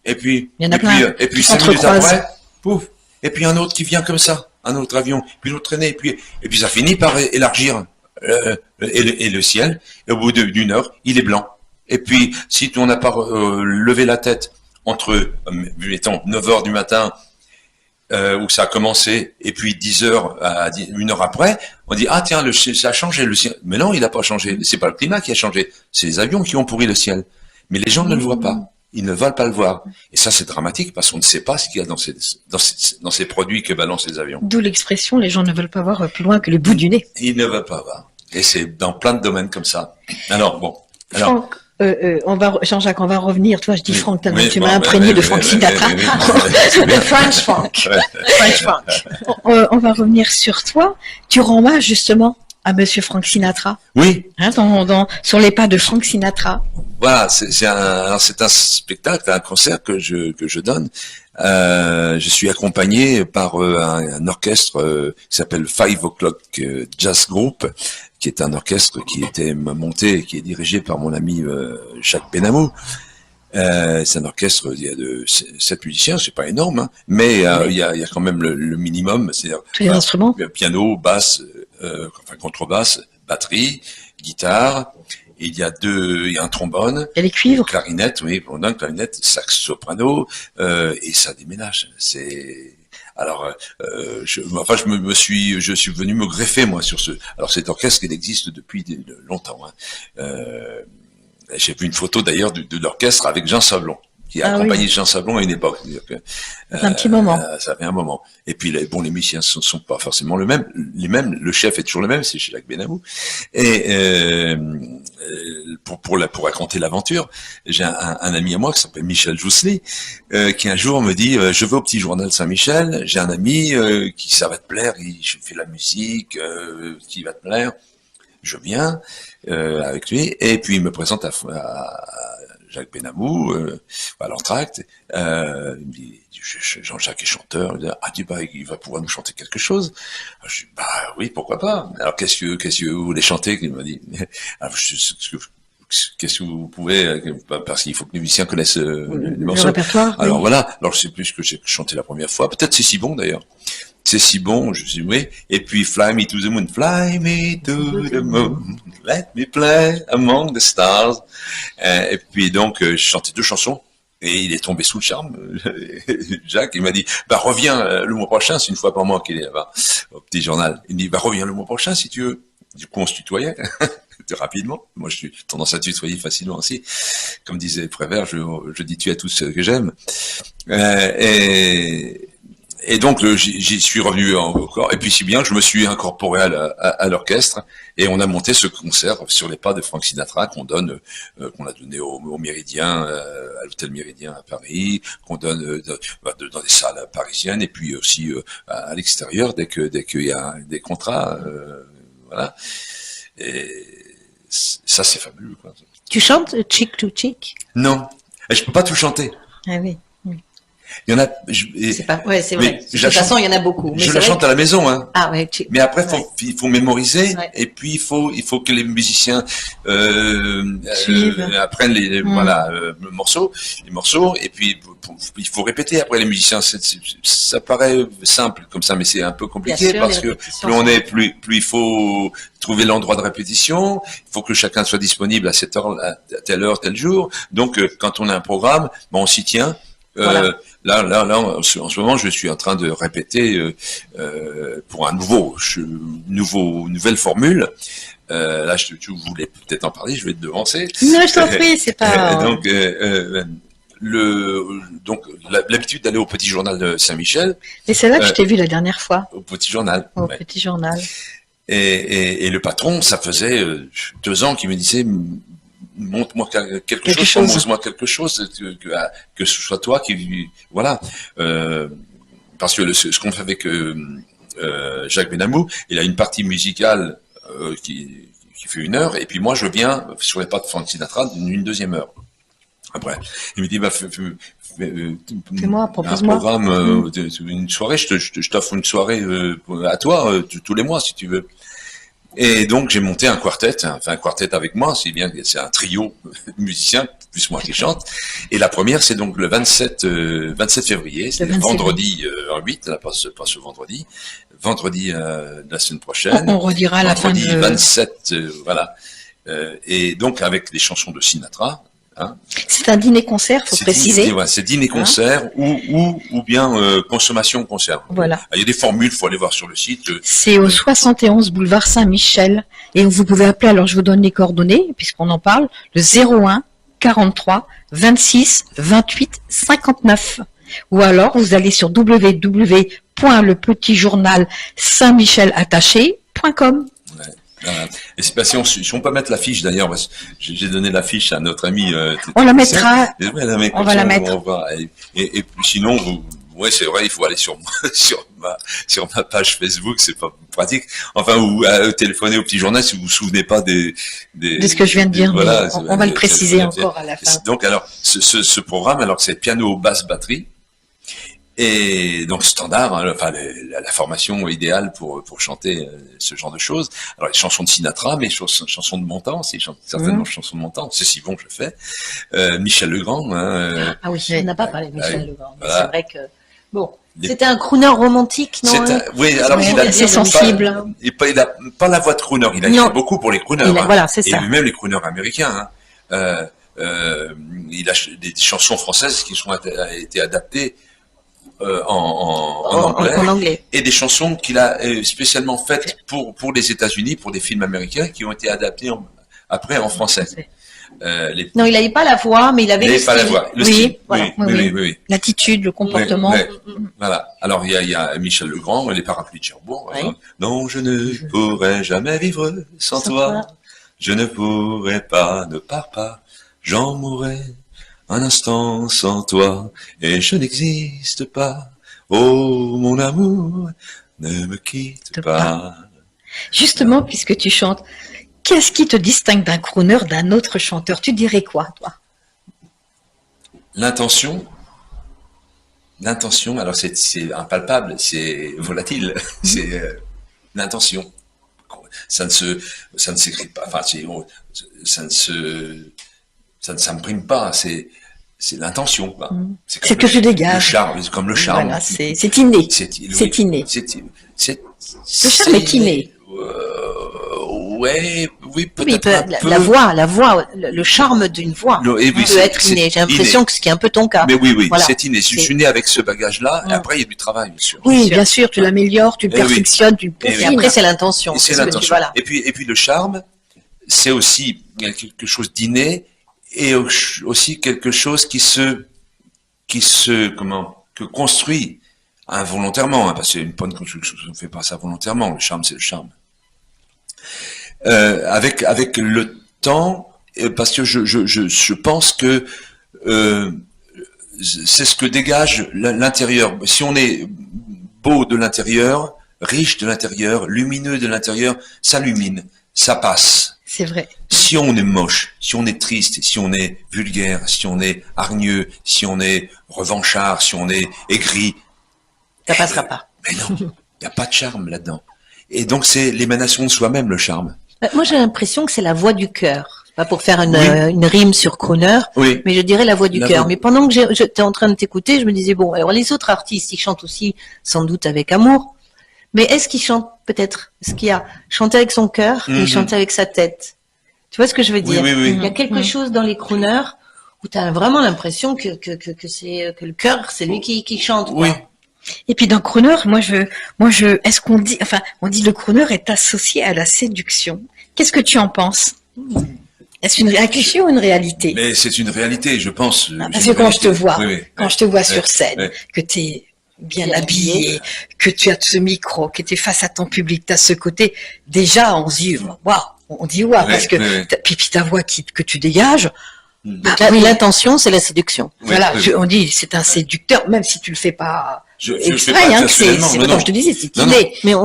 Et puis, il y en a plein et puis qui 5 minutes s'entrecroisent. après, pouf. Et puis un autre qui vient comme ça, un autre avion, puis une autre traînée, et puis ça finit par élargir, et le ciel, et au bout d'une heure, il est blanc. Et puis, si on n'a pas levé la tête entre, mettons, 9h du matin où ça a commencé, et puis 10 heures à 1 heure après, on dit ah tiens ça a changé le ciel. Mais non, il n'a pas changé. C'est pas le climat qui a changé, c'est les avions qui ont pourri le ciel. Mais les gens ne le voient pas. Ils ne veulent pas le voir. Et ça, c'est dramatique parce qu'on ne sait pas ce qu'il y a dans ces produits que balancent les avions. D'où l'expression, les gens ne veulent pas voir plus loin que le bout du nez. Ils ne veulent pas voir. Et c'est dans plein de domaines comme ça. Alors, bon. Franck, Jean-Jacques, on va revenir. Toi, je dis Franck, tellement tu m'as bon, imprégné de Franck Sinatra. De French Frank. French Frank. On va revenir sur toi. Tu rends hommage, justement, à Monsieur Frank Sinatra. Oui. Hein, sur les pas de Frank Sinatra. Voilà, c'est un spectacle, un concert que je donne. Je suis accompagné par un orchestre qui s'appelle 5 O'Clock Jazz Group, qui est un orchestre qui était monté et qui est dirigé par mon ami Jacques Benamou. C'est un orchestre, il y a 7 musiciens, c'est pas énorme, hein, mais il y a quand même le minimum, c'est-à-dire tous les instruments, piano, basse, contrebasse, batterie, guitare. Il y a un trombone, et les cuivres, clarinette, oui, clarinette, sax soprano, et ça déménage. C'est alors, je suis venu me greffer moi sur ce. Alors cet orchestre, il existe depuis longtemps. Hein. J'ai vu une photo d'ailleurs de l'orchestre avec Jean Sablon, qui a accompagné Jean Sablon à une époque. Un petit moment. Ça fait un moment. Et puis les musiciens sont pas forcément les mêmes. Le chef est toujours le même, c'est Jacques Benamou. Et pour raconter l'aventure, j'ai un ami à moi qui s'appelle Michel Joussely, qui un jour me dit je vais au petit journal Saint-Michel, j'ai un ami qui ça va te plaire, je fais la musique, qui va te plaire. Je viens avec lui, et puis il me présente à Jacques Benamou, à l'entracte. Il me dit Jean-Jacques est chanteur. Il dit il va pouvoir nous chanter quelque chose. Je dis oui, pourquoi pas. Alors qu'est-ce que vous voulez chanter? Il m'a dit. Alors, qu'est-ce que vous pouvez, parce qu'il faut que les musiciens connaissent les morceaux. Le répertoire. Alors voilà. Alors je sais plus ce que j'ai chanté la première fois. Peut-être c'est si bon d'ailleurs. C'est si bon, je dis oui. Et puis Fly Me to the Moon, Fly Me to the Moon, Let Me Play Among the Stars. Et puis donc je chantais 2 chansons et il est tombé sous le charme. Jacques, il m'a dit reviens le mois prochain, c'est une fois par mois qu'il est là-bas au petit journal. Il me dit reviens le mois prochain si tu veux. Du coup on se tutoyait rapidement. Moi je suis tendance à tutoyer facilement aussi. Comme disait Prévert, je dis tu à tous ceux que j'aime. Et donc j'y suis revenu encore, et puis si bien que je me suis incorporé à l'orchestre, et on a monté ce concert sur les pas de Frank Sinatra qu'on a donné au Méridien, à l'hôtel Méridien à Paris, qu'on donne dans des salles parisiennes, et puis aussi à l'extérieur dès qu'il y a des contrats, voilà. Et ça c'est fabuleux, quoi. Tu chantes Cheek to Cheek? Non, et je peux pas tout chanter. Ah oui. Il y en a. C'est vrai. De toute façon, il y en a beaucoup. Mais je la chante à la maison, hein. Ah ouais. Mais après, il faut mémoriser, et puis il faut que les musiciens apprennent les morceaux, et puis il faut répéter après les musiciens. Ça paraît simple comme ça, mais c'est un peu compliqué parce que plus il faut trouver l'endroit de répétition, il faut que chacun soit disponible à cette heure, à telle heure, tel jour. Donc, quand on a un programme, on s'y tient. Voilà. Là, en ce moment, je suis en train de répéter pour un nouvelle formule. Là, tu voulais peut-être en parler, je vais te devancer. Non, je t'en prie, c'est pas. Donc, l'habitude d'aller au Petit Journal de Saint-Michel. Et c'est là que je t'ai vu la dernière fois. Au Petit Journal. Au Petit Journal. Et le patron, ça faisait 2 ans qu'il me disait. Montre-moi quelque chose, montre-moi quelque chose, que ce soit toi qui, voilà, parce que ce qu'on fait avec Jacques Benamou, il a une partie musicale qui fait 1 heure, et puis moi je viens sur les pas de Frank Sinatra une 2e heure. Après, il me dit fais-moi, propose-moi un programme, une soirée, je t'offre une soirée à toi tous les mois si tu veux. Et donc j'ai monté un quartet avec moi, c'est un trio de musiciens, plus moi qui chante. Et la première, c'est donc le 27 février, c'est vendredi 8, là, pas ce vendredi de la semaine prochaine. On redira à la fin vendredi 27, voilà. Et donc avec les chansons de Sinatra, Hein. C'est un dîner-concert, faut préciser. C'est dîner-concert ou bien consommation-concert. Voilà. Il y a des formules, faut aller voir sur le site. C'est au 71 boulevard Saint-Michel. Et vous pouvez appeler, alors je vous donne les coordonnées, puisqu'on en parle, le 01 43 26 28 59. Ou alors, vous allez sur www.lepetitjournal-saint-michel-attaché.com. Et c'est pas si on peut mettre l'affiche d'ailleurs, parce que j'ai donné l'affiche à notre ami. On la mettra. On va la mettre. Et puis sinon, ouais, c'est vrai, il faut aller sur ma page Facebook, c'est pas pratique. Enfin, ou téléphoner au petit journal si vous vous souvenez pas de ce que je viens de dire. Voilà, on va le préciser encore à la fin. Donc alors, ce programme, alors c'est piano, basse, batterie. Et donc standard, hein, enfin la formation idéale pour chanter ce genre de choses. Alors les chansons de Sinatra, mais chansons de mon temps, c'est certainement chansons de mon temps. C'est si bon, je le fais. Michel Legrand. Hein, ah oui, on n'a pas parlé de Michel Legrand. Mais voilà. c'est vrai que bon, c'était un crooner romantique, non? Oui, alors c'est sensible. Il a pas la voix de crooner. Il a écrit beaucoup pour les crooners. Hein, voilà, c'est ça. Et même les crooners américains. Hein, il a des chansons françaises qui ont été adaptées. En anglais, et des chansons qu'il a spécialement faites pour les États-Unis, pour des films américains qui ont été adaptés après en français. Non, il n'avait pas la voix, mais il avait le style. Pas la voix, le style. Voilà. Oui. L'attitude, le comportement. Voilà. Alors il y a Michel Legrand, les Parapluies de Cherbourg. Oui. Non, je ne pourrais jamais vivre sans toi. Je ne pourrais pas, ne pars pas. J'en mourrais un instant sans toi, et je n'existe pas. Oh, mon amour, ne me quitte pas. Justement, puisque tu chantes, qu'est-ce qui te distingue d'un crooner d'un autre chanteur? Tu dirais quoi, toi? L'intention, alors c'est impalpable, c'est volatile, c'est l'intention. Ça ne s'écrit pas, enfin, ça ne s'imprime pas, c'est l'intention. C'est que tu dégages. Le charme, comme le charme. Voilà, c'est inné. C'est inné. Le charme est inné. Oui, peut-être. La voix, le charme d'une voix peut être inné. J'ai l'impression que ce qui est un peu ton cas. Mais oui, voilà. C'est inné. Je suis né avec ce bagage-là, et après il y a du travail, bien sûr. Oui, bien sûr, tu l'améliores, tu le perfectionnes, tu le peaufines. Et après c'est l'intention. C'est l'intention. Et puis le charme, c'est aussi quelque chose d'inné. Et aussi quelque chose que construit involontairement, hein, parce que une bonne construction ne fait pas ça volontairement. Le charme, c'est le charme. Avec le temps, parce que je pense que c'est ce que dégage l'intérieur. Si on est beau de l'intérieur, riche de l'intérieur, lumineux de l'intérieur, ça illumine, ça passe. C'est vrai. Si on est moche, si on est triste, si on est vulgaire, si on est hargneux, si on est revanchard, si on est aigri, ça passera pas. Mais non, il n'y a pas de charme là-dedans. Et donc c'est l'émanation de soi-même, le charme. Moi j'ai l'impression que c'est la voix du cœur. Pas pour faire une rime sur crooner, mais je dirais la voix du cœur. Mais pendant que j'étais en train de t'écouter, je me disais bon, alors les autres artistes, ils chantent aussi sans doute avec amour. Mais est-ce qu'il chante peut-être, est-ce qu'il a chanté avec son cœur et il chantait avec sa tête? Tu vois ce que je veux dire? Oui. Il y a quelque chose dans les crooners où tu as vraiment l'impression que le cœur, c'est lui qui chante. Quoi. Oui. Et puis dans crooner, est-ce qu'on dit, on dit le crooner est associé à la séduction. Qu'est-ce que tu en penses? Est-ce un cliché ou une réalité? Mais c'est une réalité, je pense. Parce que quand je te vois, je te vois sur scène, que tu es bien habillé, que tu as ce micro, que tu es face à ton public, tu as ce côté, déjà on se dit, waouh, on dit waouh, parce que puis ta voix que tu dégages, l'intention c'est la séduction. Voilà, on dit c'est un séducteur, même si tu le fais pas exprès, hein, c'est comme je te disais, c'est inné. Mais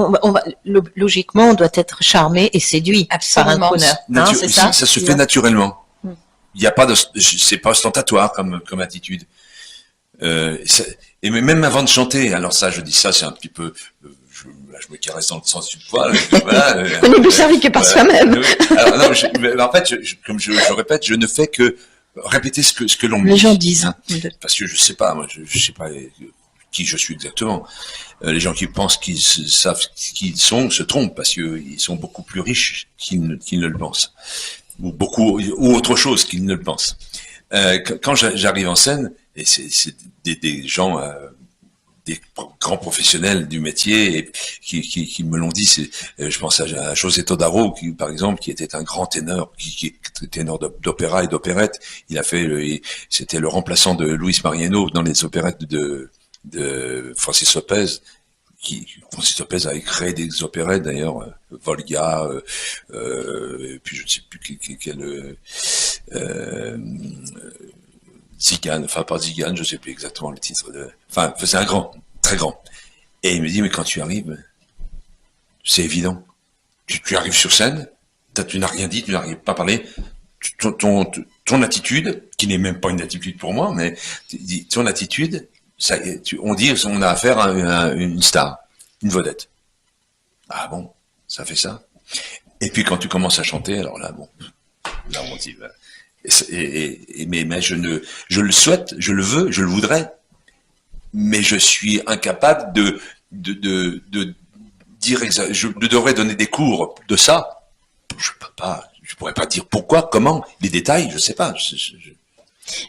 logiquement, on doit être charmé et séduit par un crooner. C'est ça. Ça se fait naturellement. Il y a pas c'est pas ostentatoire comme attitude. Et même avant de chanter, alors ça, je dis ça, c'est un petit peu, je me caresse dans le sens du poil. On est plus servi que par soi-même. Alors, non, en fait, comme je répète, je ne fais que répéter ce que l'on me dit. Les gens disent. Hein, parce que je sais pas, moi, je sais pas qui je suis exactement. Les gens qui pensent qu'ils savent qui ils sont se trompent parce qu'ils sont beaucoup plus riches qu'ils ne le pensent. Ou autre chose qu'ils ne le pensent. quand j'arrive en scène, et c'est des gens, des grands professionnels du métier et qui me l'ont dit, je pense à José Todaro, qui, par exemple, qui était un grand ténor, qui est ténor d'opéra et d'opérette. Il a fait, c'était le remplaçant de Luis Mariano dans les opérettes de Francis Lopez. Francis Lopez a créé des opérettes d'ailleurs, Volga, et puis je ne sais plus quel Zigane, enfin pas Zigane, je sais plus exactement le titre enfin c'est un grand, très grand. Et il me dit, mais quand tu arrives, c'est évident. Tu arrives sur scène, tu n'as rien dit, tu n'arrives pas à parler, ton attitude, qui n'est même pas une attitude pour moi, mais ton attitude, ça, on dit on a affaire à une star, une vedette. Ah bon, ça fait ça. Et puis quand tu commences à chanter, alors là, bon, là on dit, mais je le souhaite, je le veux, je le voudrais, mais je suis incapable de dire je devrais donner des cours de ça. Je pourrais pas dire pourquoi, comment, les détails, je sais pas.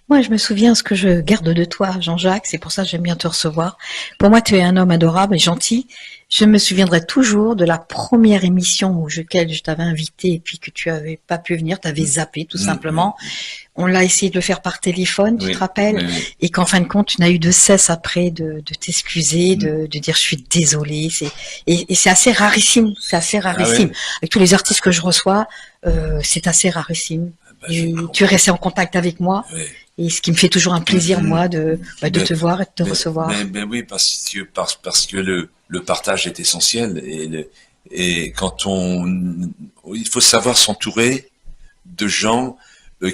Moi, je me souviens ce que je garde de toi, Jean-Jacques, c'est pour ça que j'aime bien te recevoir. Pour moi, tu es un homme adorable et gentil. Je me souviendrai toujours de la première émission auquel je t'avais invité et puis que tu avais pas pu venir, tu avais zappé tout simplement. On l'a essayé de le faire par téléphone, tu te rappelles, et qu'en fin de compte, tu n'as eu de cesse après de t'excuser, de dire je suis désolé. Et c'est assez rarissime, Avec tous les artistes que je reçois, c'est assez rarissime. Et tu es resté en contact avec moi, et ce qui me fait toujours un plaisir, moi, de te voir et de te recevoir. Oui, parce que le partage est essentiel, et quand il faut savoir s'entourer de gens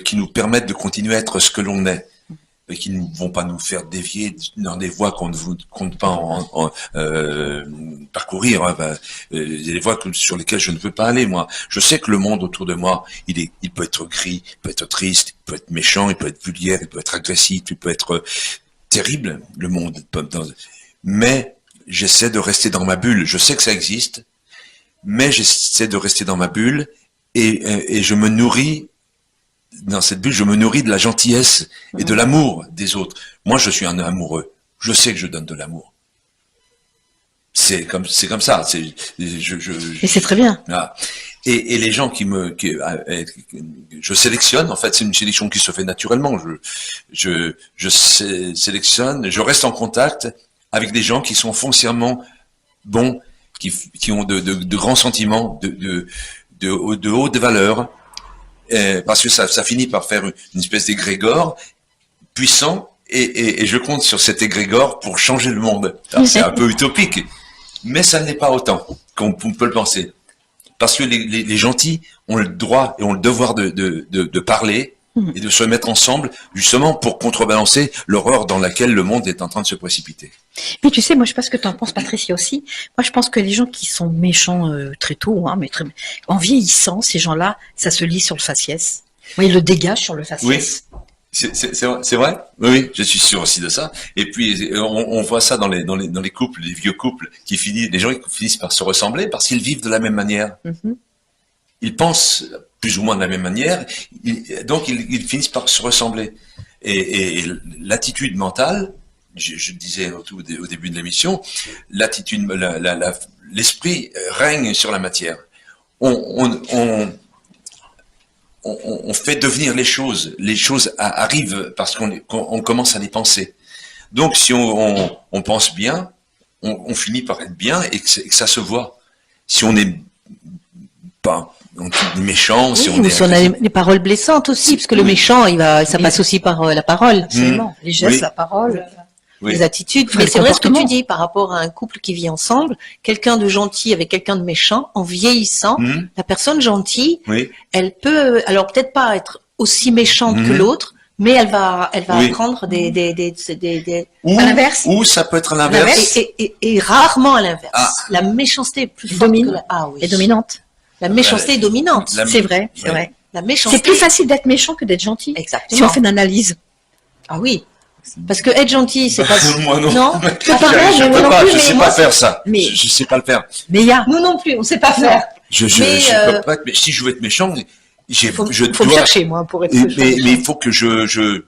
qui nous permettent de continuer à être ce que l'on est, et qui ne vont pas nous faire dévier dans des voies qu'on ne compte pas parcourir, hein. Des voies sur lesquelles je ne peux pas aller, moi. Je sais que le monde autour de moi, il peut être gris, il peut être triste, il peut être méchant, il peut être vulgaire, il peut être agressif, il peut être terrible, le monde. Mais j'essaie de rester dans ma bulle. Je sais que ça existe, mais j'essaie de rester dans ma bulle, et je me nourris dans cette bulle, je me nourris de la gentillesse et de l'amour des autres. Moi, je suis un amoureux. Je sais que je donne de l'amour. C'est comme ça. Et c'est très bien. Voilà. Et les gens je sélectionne. En fait, c'est une sélection qui se fait naturellement. Je sélectionne. Je reste en contact avec des gens qui sont foncièrement bons, qui ont de grands sentiments, de hautes valeurs. Parce que ça finit par faire une espèce d'égrégore puissant, et je compte sur cet égrégore pour changer le monde. C'est un peu utopique, mais ça ne l'est pas autant qu'on peut le penser. Parce que les gentils ont le droit et ont le devoir de parler et de se mettre ensemble, justement pour contrebalancer l'horreur dans laquelle le monde est en train de se précipiter. Mais tu sais, moi je sais pas ce que tu en penses, Patricia, aussi. Moi je pense que les gens qui sont méchants très tôt, hein, mais en vieillissant, ces gens-là, ça se lit sur le faciès. Oui, ils le dégagent sur le faciès. Oui, c'est vrai. Oui, je suis sûr aussi de ça. Et puis on voit ça dans les couples, les vieux couples les gens qui finissent par se ressembler parce qu'ils vivent de la même manière. Ils pensent plus ou moins de la même manière, donc ils finissent par se ressembler. Et l'attitude mentale, je disais au début de l'émission, l'attitude, l'esprit règne sur la matière. On fait devenir les choses arrivent parce qu'on commence à les penser. Donc si on pense bien, on finit par être bien, et que ça se voit. Si on est pas méchant, si on a des paroles blessantes aussi, parce que le méchant, ça passe aussi par la parole. Absolument. Les gestes, la parole. Les attitudes. Mais c'est vrai ce que tu dis par rapport à un couple qui vit ensemble, quelqu'un de gentil avec quelqu'un de méchant, en vieillissant, la personne gentille, elle peut, alors peut-être pas être aussi méchante que l'autre, mais elle va apprendre à l'inverse. Ou ça peut être à l'inverse. Et rarement à l'inverse. La méchanceté est plus forte et dominante. La méchanceté est dominante. C'est vrai, c'est vrai. La méchanceté. C'est plus facile d'être méchant que d'être gentil. Exactement. Si on fait une analyse. Ah oui. Parce que être gentil, c'est pas... Moi non. Non. Je sais pas faire ça. Je sais pas le faire. Mais nous non plus, on sait pas faire. Je peux pas être, mais si je veux être méchant, faut me chercher, moi, pour être mais il faut que je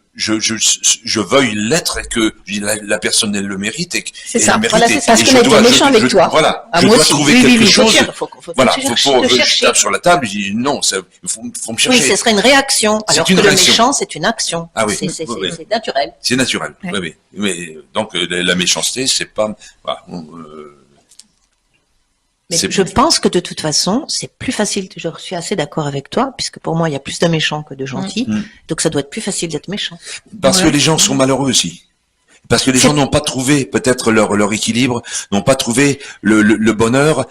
veuille l'être et que la personne elle le mérite et c'est ça. Voilà, c'est parce qu'on a été méchant avec toi. Voilà. Ah, je moi dois aussi. trouver quelque chose. Voilà. Je tape sur la table. Je dis non, faut me chercher. Oui, ce serait une réaction. Alors que le méchant, c'est une action. Ah oui. C'est naturel. C'est naturel. Oui. Mais donc la méchanceté, c'est pas. Voilà, mais je pense que de toute façon, c'est plus facile. Je suis assez d'accord avec toi, puisque pour moi, il y a plus de méchants que de gentils. Donc ça doit être plus facile d'être méchant. Parce que les gens sont malheureux aussi. Parce que les gens n'ont pas trouvé peut-être leur équilibre, n'ont pas trouvé le bonheur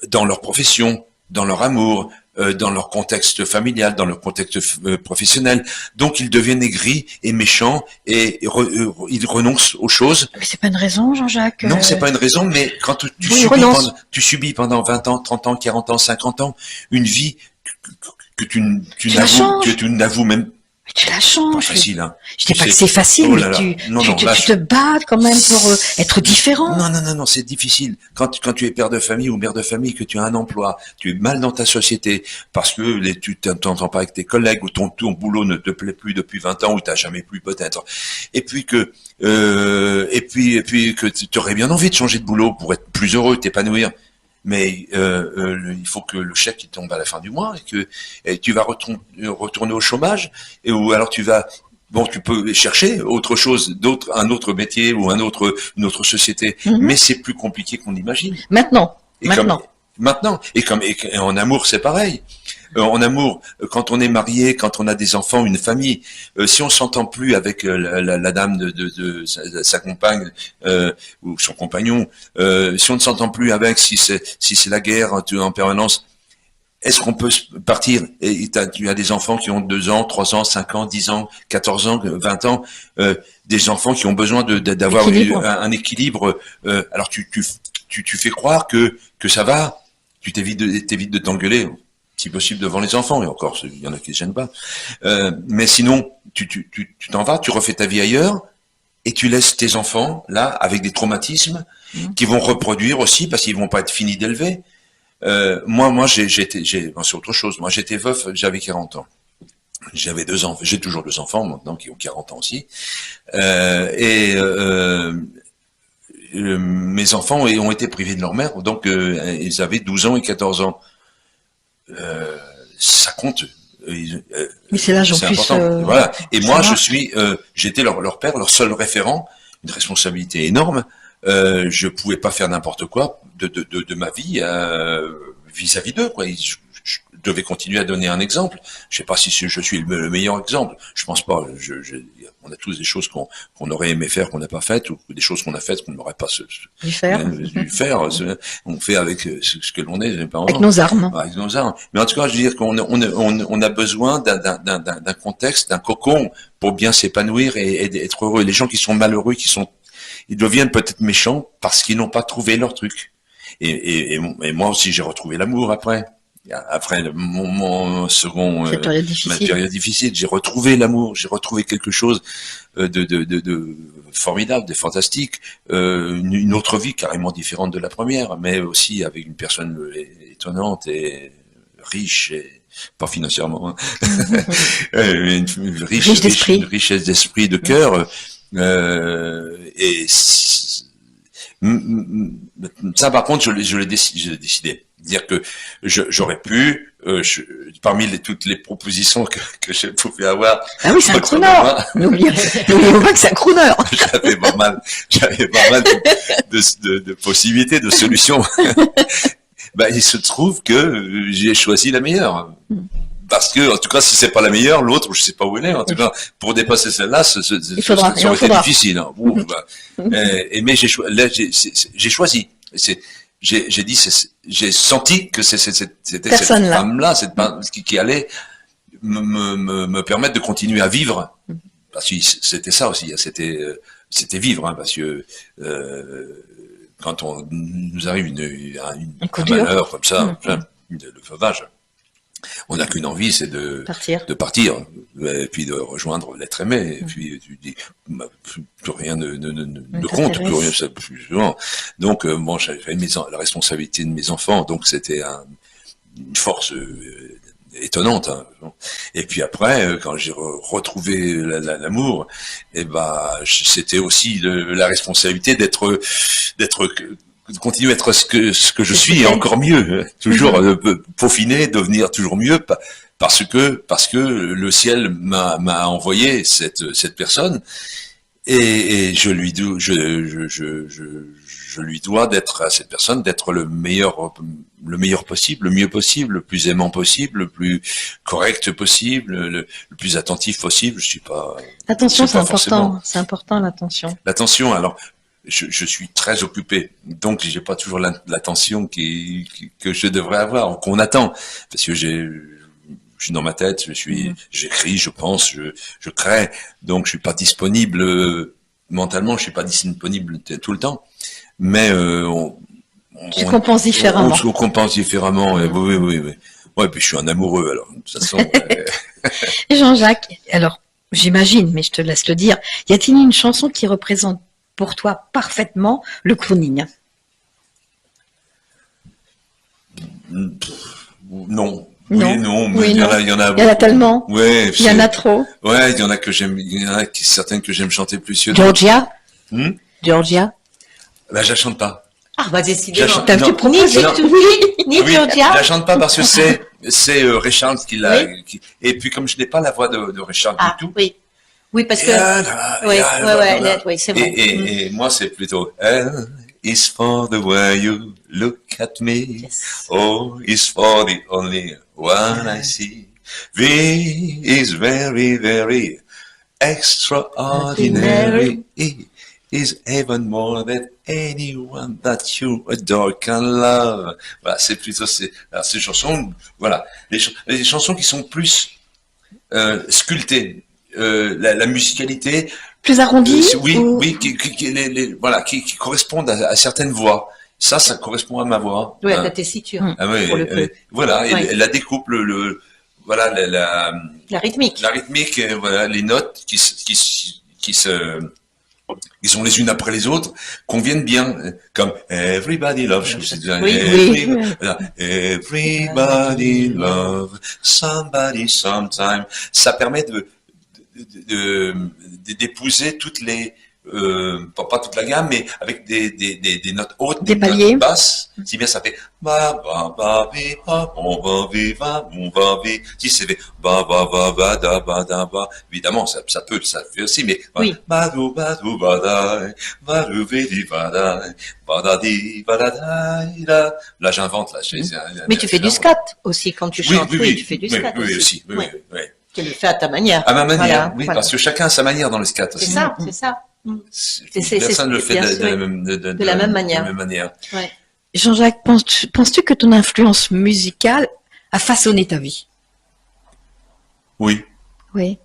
dans leur profession, dans leur amour, dans leur contexte familial, dans leur contexte professionnel. Donc ils deviennent aigris et méchants et ils renoncent aux choses. Mais c'est pas une raison, Jean-Jacques. Non, c'est pas une raison, mais quand tu subis pendant 20 ans, 30 ans, 40 ans, 50 ans, une vie que tu n'avoues même. Mais tu la changes. Pas facile, hein. Je dis pas que c'est facile, mais tu te bats quand même pour être différent. Non, c'est difficile. Quand tu es père de famille ou mère de famille, que tu as un emploi, tu es mal dans ta société, parce que tu t'entends pas avec tes collègues, ou ton boulot ne te plaît plus depuis 20 ans, ou t'as jamais plu peut-être. Et puis que tu aurais bien envie de changer de boulot pour être plus heureux, t'épanouir. Mais il faut que le chèque il tombe à la fin du mois et tu vas retourner au chômage ou alors tu peux chercher autre chose, un autre métier ou une autre société, mais c'est plus compliqué qu'on l'imagine. Maintenant. Et en amour c'est pareil. En amour, quand on est marié, quand on a des enfants, une famille, si on s'entend plus avec la dame de sa compagne ou son compagnon, si on ne s'entend plus avec, si c'est la guerre en permanence, est-ce qu'on peut partir? Et tu as des enfants qui ont 2 ans, 3 ans, 5 ans, 10 ans, 14 ans, 20 ans, des enfants qui ont besoin d'avoir un équilibre. Alors tu fais croire que ça va, tu t'évites de t'engueuler. Si possible devant les enfants, et encore, il y en a qui ne gênent pas. Mais sinon, tu t'en vas, tu refais ta vie ailleurs, et tu laisses tes enfants, là, avec des traumatismes, qui vont reproduire aussi, parce qu'ils vont pas être finis d'élever. Moi, c'est autre chose. Moi, j'étais veuf, j'avais 40 ans. J'avais 2 enfants, j'ai toujours 2 enfants, maintenant, qui ont 40 ans aussi. Mes enfants ont été privés de leur mère, donc ils avaient 12 ans et 14 ans. Ça compte. Mais c'est l'âge en plus. Voilà. Et moi, j'étais leur père, leur seul référent, une responsabilité énorme. Je pouvais pas faire n'importe quoi de ma vie vis-à-vis d'eux, quoi. Je devais continuer à donner un exemple. Je sais pas si je suis le meilleur exemple. Je pense pas. On a tous des choses qu'on aurait aimé faire, qu'on n'a pas faites, ou des choses qu'on a faites qu'on n'aurait pas dû faire. On fait avec ce que l'on est. Avec nos armes. Avec nos armes. Mais en tout cas, je veux dire qu'on a besoin d'un contexte, d'un cocon pour bien s'épanouir et être heureux. Les gens qui sont malheureux, ils deviennent peut-être méchants parce qu'ils n'ont pas trouvé leur truc. Et moi aussi, j'ai retrouvé l'amour après. Après mon second ma période difficile, j'ai retrouvé l'amour, j'ai retrouvé quelque chose de formidable, de fantastique, une autre vie carrément différente de la première, mais aussi avec une personne étonnante et riche, et pas financièrement, une richesse d'esprit, de cœur, et ça par contre je l'ai décidé. Dire que j'aurais pu, parmi toutes les propositions que je pouvais avoir. Ah oui, c'est un crooner. N'oublions pas que c'est un crooner. J'avais pas mal de possibilités, de solutions. Il se trouve que j'ai choisi la meilleure. Parce que, en tout cas, si c'est pas la meilleure, l'autre, je sais pas où elle est. En tout cas, pour dépasser celle-là, ça aurait été difficile. Hein. Mais j'ai choisi. J'ai dit, j'ai senti que c'était cette femme-là, qui allait me permettre de continuer à vivre. Parce que c'était ça aussi, c'était vivre, hein, parce que quand nous arrive un malheur comme ça, le veuvage, on n'a qu'une envie, c'est de partir, et puis de rejoindre l'être aimé, et puis tu dis, plus rien ne compte, plus rien, plus souvent. Donc, j'avais la responsabilité de mes enfants, donc c'était une force étonnante. Hein. Et puis après, quand j'ai retrouvé l'amour, et ben c'était aussi la responsabilité de continuer à être ce que je suis et encore mieux, toujours peaufiner, devenir toujours mieux, parce que le ciel m'a envoyé cette personne. Et je lui dois d'être à cette personne, d'être le meilleur possible, le mieux possible, le plus aimant possible, le plus correct possible, le plus attentif possible. Je suis pas. L'attention, c'est important. C'est important, l'attention. L'attention, alors. Je suis très occupé, donc j'ai pas toujours l'attention que je devrais avoir, qu'on attend, parce que je suis dans ma tête, j'écris, je pense, je crée, donc je suis pas disponible mentalement, je suis pas disponible tout le temps, mais tu compenses différemment. On compense différemment, oui. Ouais, puis je suis un amoureux, alors de toute façon. Et Jean-Jacques, alors j'imagine, mais je te laisse le dire, y a-t-il une chanson qui représente pour toi parfaitement le crooning? Non. Oui, non. Il y en a tellement. Ouais. Il y en a trop. Ouais, il y en a que j'aime. Il y en a certaines que j'aime chanter plus que Georgia. Georgia. Ben, je la chante pas. Ah, bah, décidément. T'as vu Ni Georgia. Je la chante pas parce que c'est Richard qui l'a. Et puis comme je n'ai pas la voix de Richard du tout. Oui. Oui, parce que. Oui, c'est vrai. Et moi, c'est plutôt. L is for the way you look at me. Yes. O is for the only one I see. V is very, very extraordinary. E is even more than anyone that you adore can love. Voilà, c'est plutôt alors ces chansons. Voilà, les chansons qui sont plus sculptées. La musicalité plus arrondie, oui, qui correspondent à certaines voix. Ça correspond à ma voix. Oui, à ta tessiture. Ah, oui, voilà, elle la découpe voilà la rythmique. La rythmique, voilà, les notes qui sont les unes après les autres, conviennent bien, comme Everybody Loves You. Everybody Loves Somebody Sometime. Ça permet d'épouser toutes les pas toute la gamme, mais avec des notes hautes, des paliers notes basses. Si bien ça fait ba ba ba bi ba on va viva on va vi. Si c'est ba ba ba ba da ba da ba. Évidemment, ça fait aussi, mais oui. Ba do ba do ba da ba do vi ba da ba da di ba da da. Là, j'invente là. Mais tu fais du scat aussi quand tu chantes. Oui, tu fais du scat aussi. Oui. Tu le fais à ta manière. À ma manière, voilà, parce que chacun a sa manière dans le scat aussi. C'est ça. Personne ne le fait de la même manière. Ouais. Jean-Jacques, penses-tu que ton influence musicale a façonné ta vie? Oui. Oui.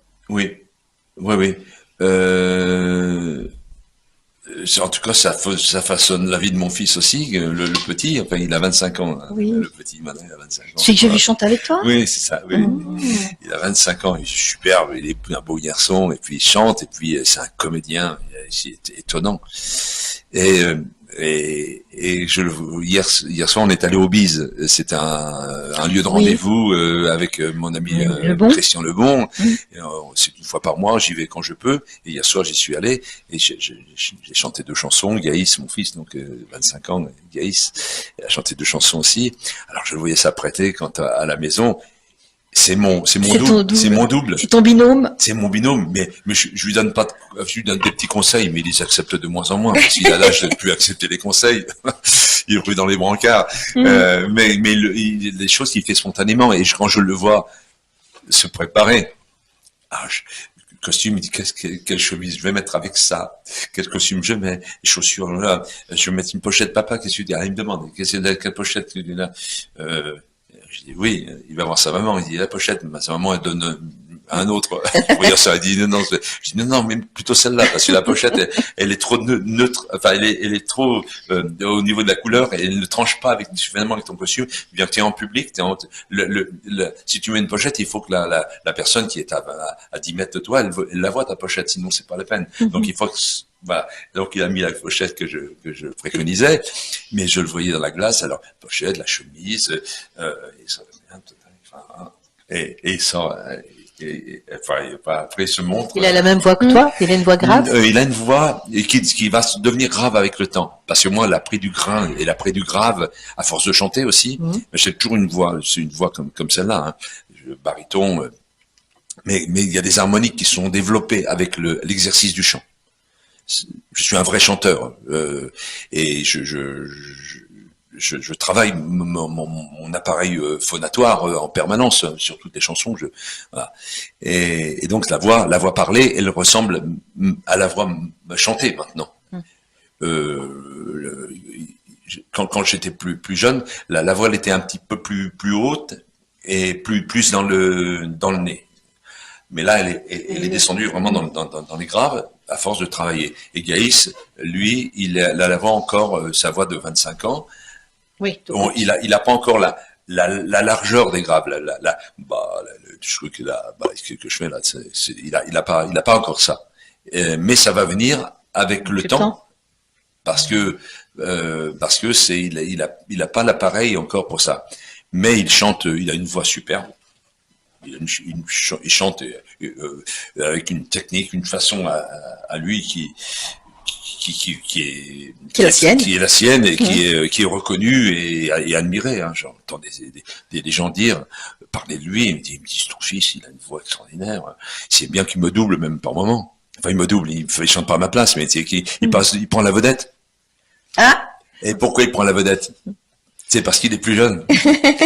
En tout cas, ça façonne la vie de mon fils aussi, le petit. Enfin, il a 25 ans. Oui. Le petit, maintenant, il a 25 ans. C'est que j'ai vu chanter avec toi? Oui, c'est ça. Oui. Il a 25 ans, il est superbe, il est un beau garçon, et puis il chante, et puis c'est un comédien, c'est étonnant. Et hier soir, on est allé au Bise. C'est un lieu de rendez-vous avec mon ami Christian Lebon. C'est une fois par mois, j'y vais quand je peux. Et hier soir, j'y suis allé et j'ai chanté 2 chansons. Gaïs, mon fils, donc 25 ans, Gaïs, il a chanté 2 chansons aussi. Alors je le voyais s'apprêter quand à la maison. C'est mon double. C'est ton binôme. C'est mon binôme, mais je lui donne des petits conseils, mais il les accepte de moins en moins, parce qu'il a l'âge de ne plus accepter les conseils. Il rue dans les brancards. Mais les choses qu'il fait spontanément, et quand je le vois se préparer, costume, il dit quelle chemise je vais mettre avec ça, quel costume je mets, les chaussures là, je vais mettre une pochette, papa, qu'est-ce que tu dis? Il me demande, quelle pochette tu dis là? Je dis oui, il va voir sa maman, il dit la pochette, sa maman elle donne un autre pour dire ça, elle dit non, je dis non, mais plutôt celle-là, parce que la pochette elle est trop neutre, enfin elle est trop au niveau de la couleur, et elle ne tranche pas suffisamment avec ton costume, bien que tu es en public, si tu mets une pochette, il faut que la personne qui est à 10 mètres de toi, elle la voit ta pochette, sinon c'est pas la peine. Donc il faut que voilà. Donc il a mis la pochette que je préconisais, mais je le voyais dans la glace. Alors pochette, la chemise, et ça, après il se montre. Il a la même voix que toi? Il a une voix grave? Il a une voix qui va devenir grave avec le temps. Parce que moi, elle a pris du grain, et elle a pris du grave à force de chanter aussi. Mais j'ai toujours une voix, c'est une voix comme celle-là, hein. Baryton. Mais il y a des harmoniques qui sont développées avec l'exercice du chant. Je suis un vrai chanteur, et je travaille mon appareil phonatoire en permanence sur toutes les chansons. Voilà. Et donc la voix parlée, elle ressemble à la voix chantée maintenant. Quand j'étais plus jeune, la voix elle était un petit peu plus haute et plus dans le nez. Mais là, elle est descendue vraiment dans les graves à force de travailler. Et Gaïs, lui, il a la voix encore, sa voix de 25 ans. Oui. Bon, il a pas encore la largeur des graves. Le truc que je fais là, il a pas encore ça. Mais ça va venir avec le temps. Parce que il a pas l'appareil encore pour ça. Mais il chante, il a une voix superbe. Il chante avec une technique, une façon à lui qui est la sienne, et qui est reconnue et admirée. Hein. J'entends des gens parler de lui, il me dit ton fils, il a une voix extraordinaire. C'est bien qu'il me double même par moment. Enfin, il me double, il chante pas à ma place, mais il prend la vedette. Ah. Et pourquoi il prend la vedette? C'est parce qu'il est plus jeune.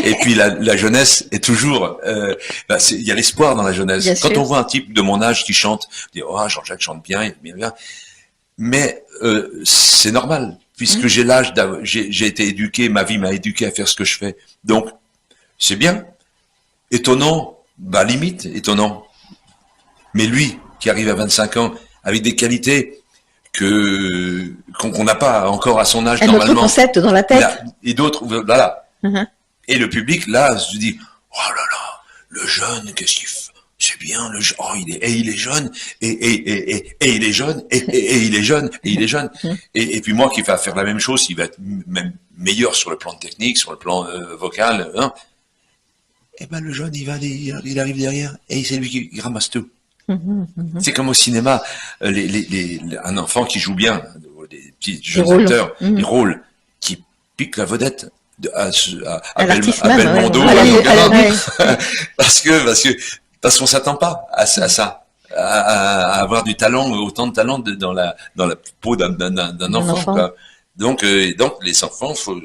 Et puis la jeunesse est toujours. Il y a l'espoir dans la jeunesse. Bien Quand sûr. on voit un type de mon âge qui chante, on dit Jean-Jacques chante bien, il est bien. Mais c'est normal puisque j'ai l'âge. J'ai été éduqué, ma vie m'a éduqué à faire ce que je fais. Donc c'est bien. Étonnant, limite étonnant. Mais lui qui arrive à 25 ans avec des qualités qu'on n'a pas encore à son âge normalement. Un autre concept dans la tête. Et d'autres, voilà. Et le public, là, se dit, oh là là, le jeune, qu'est-ce qu'il fait? C'est bien, il est jeune, et il est jeune, et il est jeune, et il est jeune. Et puis moi qui va faire la même chose, il va être même meilleur sur le plan technique, sur le plan vocal, hein. Et le jeune, il arrive derrière, et c'est lui qui ramasse tout. C'est comme au cinéma, un enfant qui joue bien, des petits jeunes acteurs, les rôles, qui piquent la vedette à Belmondo, parce qu'on s'attend pas à ça, à avoir du talent, autant de talent dans la peau d'un enfant. Quoi. Donc les enfants, faut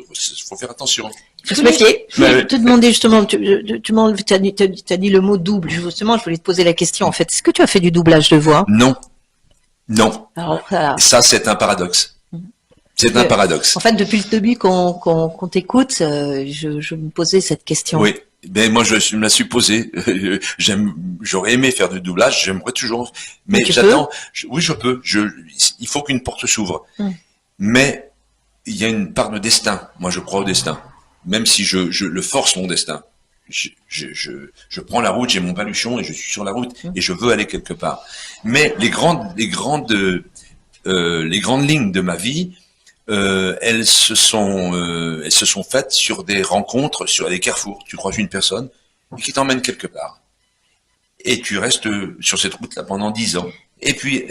faire attention. Faut se méfier. Je voulais te demander justement, tu as dit le mot double. Justement, je voulais te poser la question en fait. Est-ce que tu as fait du doublage de voix? Non. Alors, voilà. Ça, c'est un paradoxe. C'est un paradoxe. En fait, depuis le début qu'on t'écoute, je me posais cette question. Oui. Ben moi, je me la suis posée. J'aurais aimé faire du doublage. J'aimerais toujours. Mais j'attends. Oui, je peux. Il faut qu'une porte s'ouvre. Mais il y a une part de destin. Moi, je crois au destin. Même si je le force mon destin. Je prends la route, j'ai mon baluchon et je suis sur la route et je veux aller quelque part. Mais les grandes lignes de ma vie, elles se sont faites sur des rencontres, sur des carrefours. Tu croises une personne qui t'emmène quelque part. Et tu restes sur cette route-là pendant 10 ans. Et puis,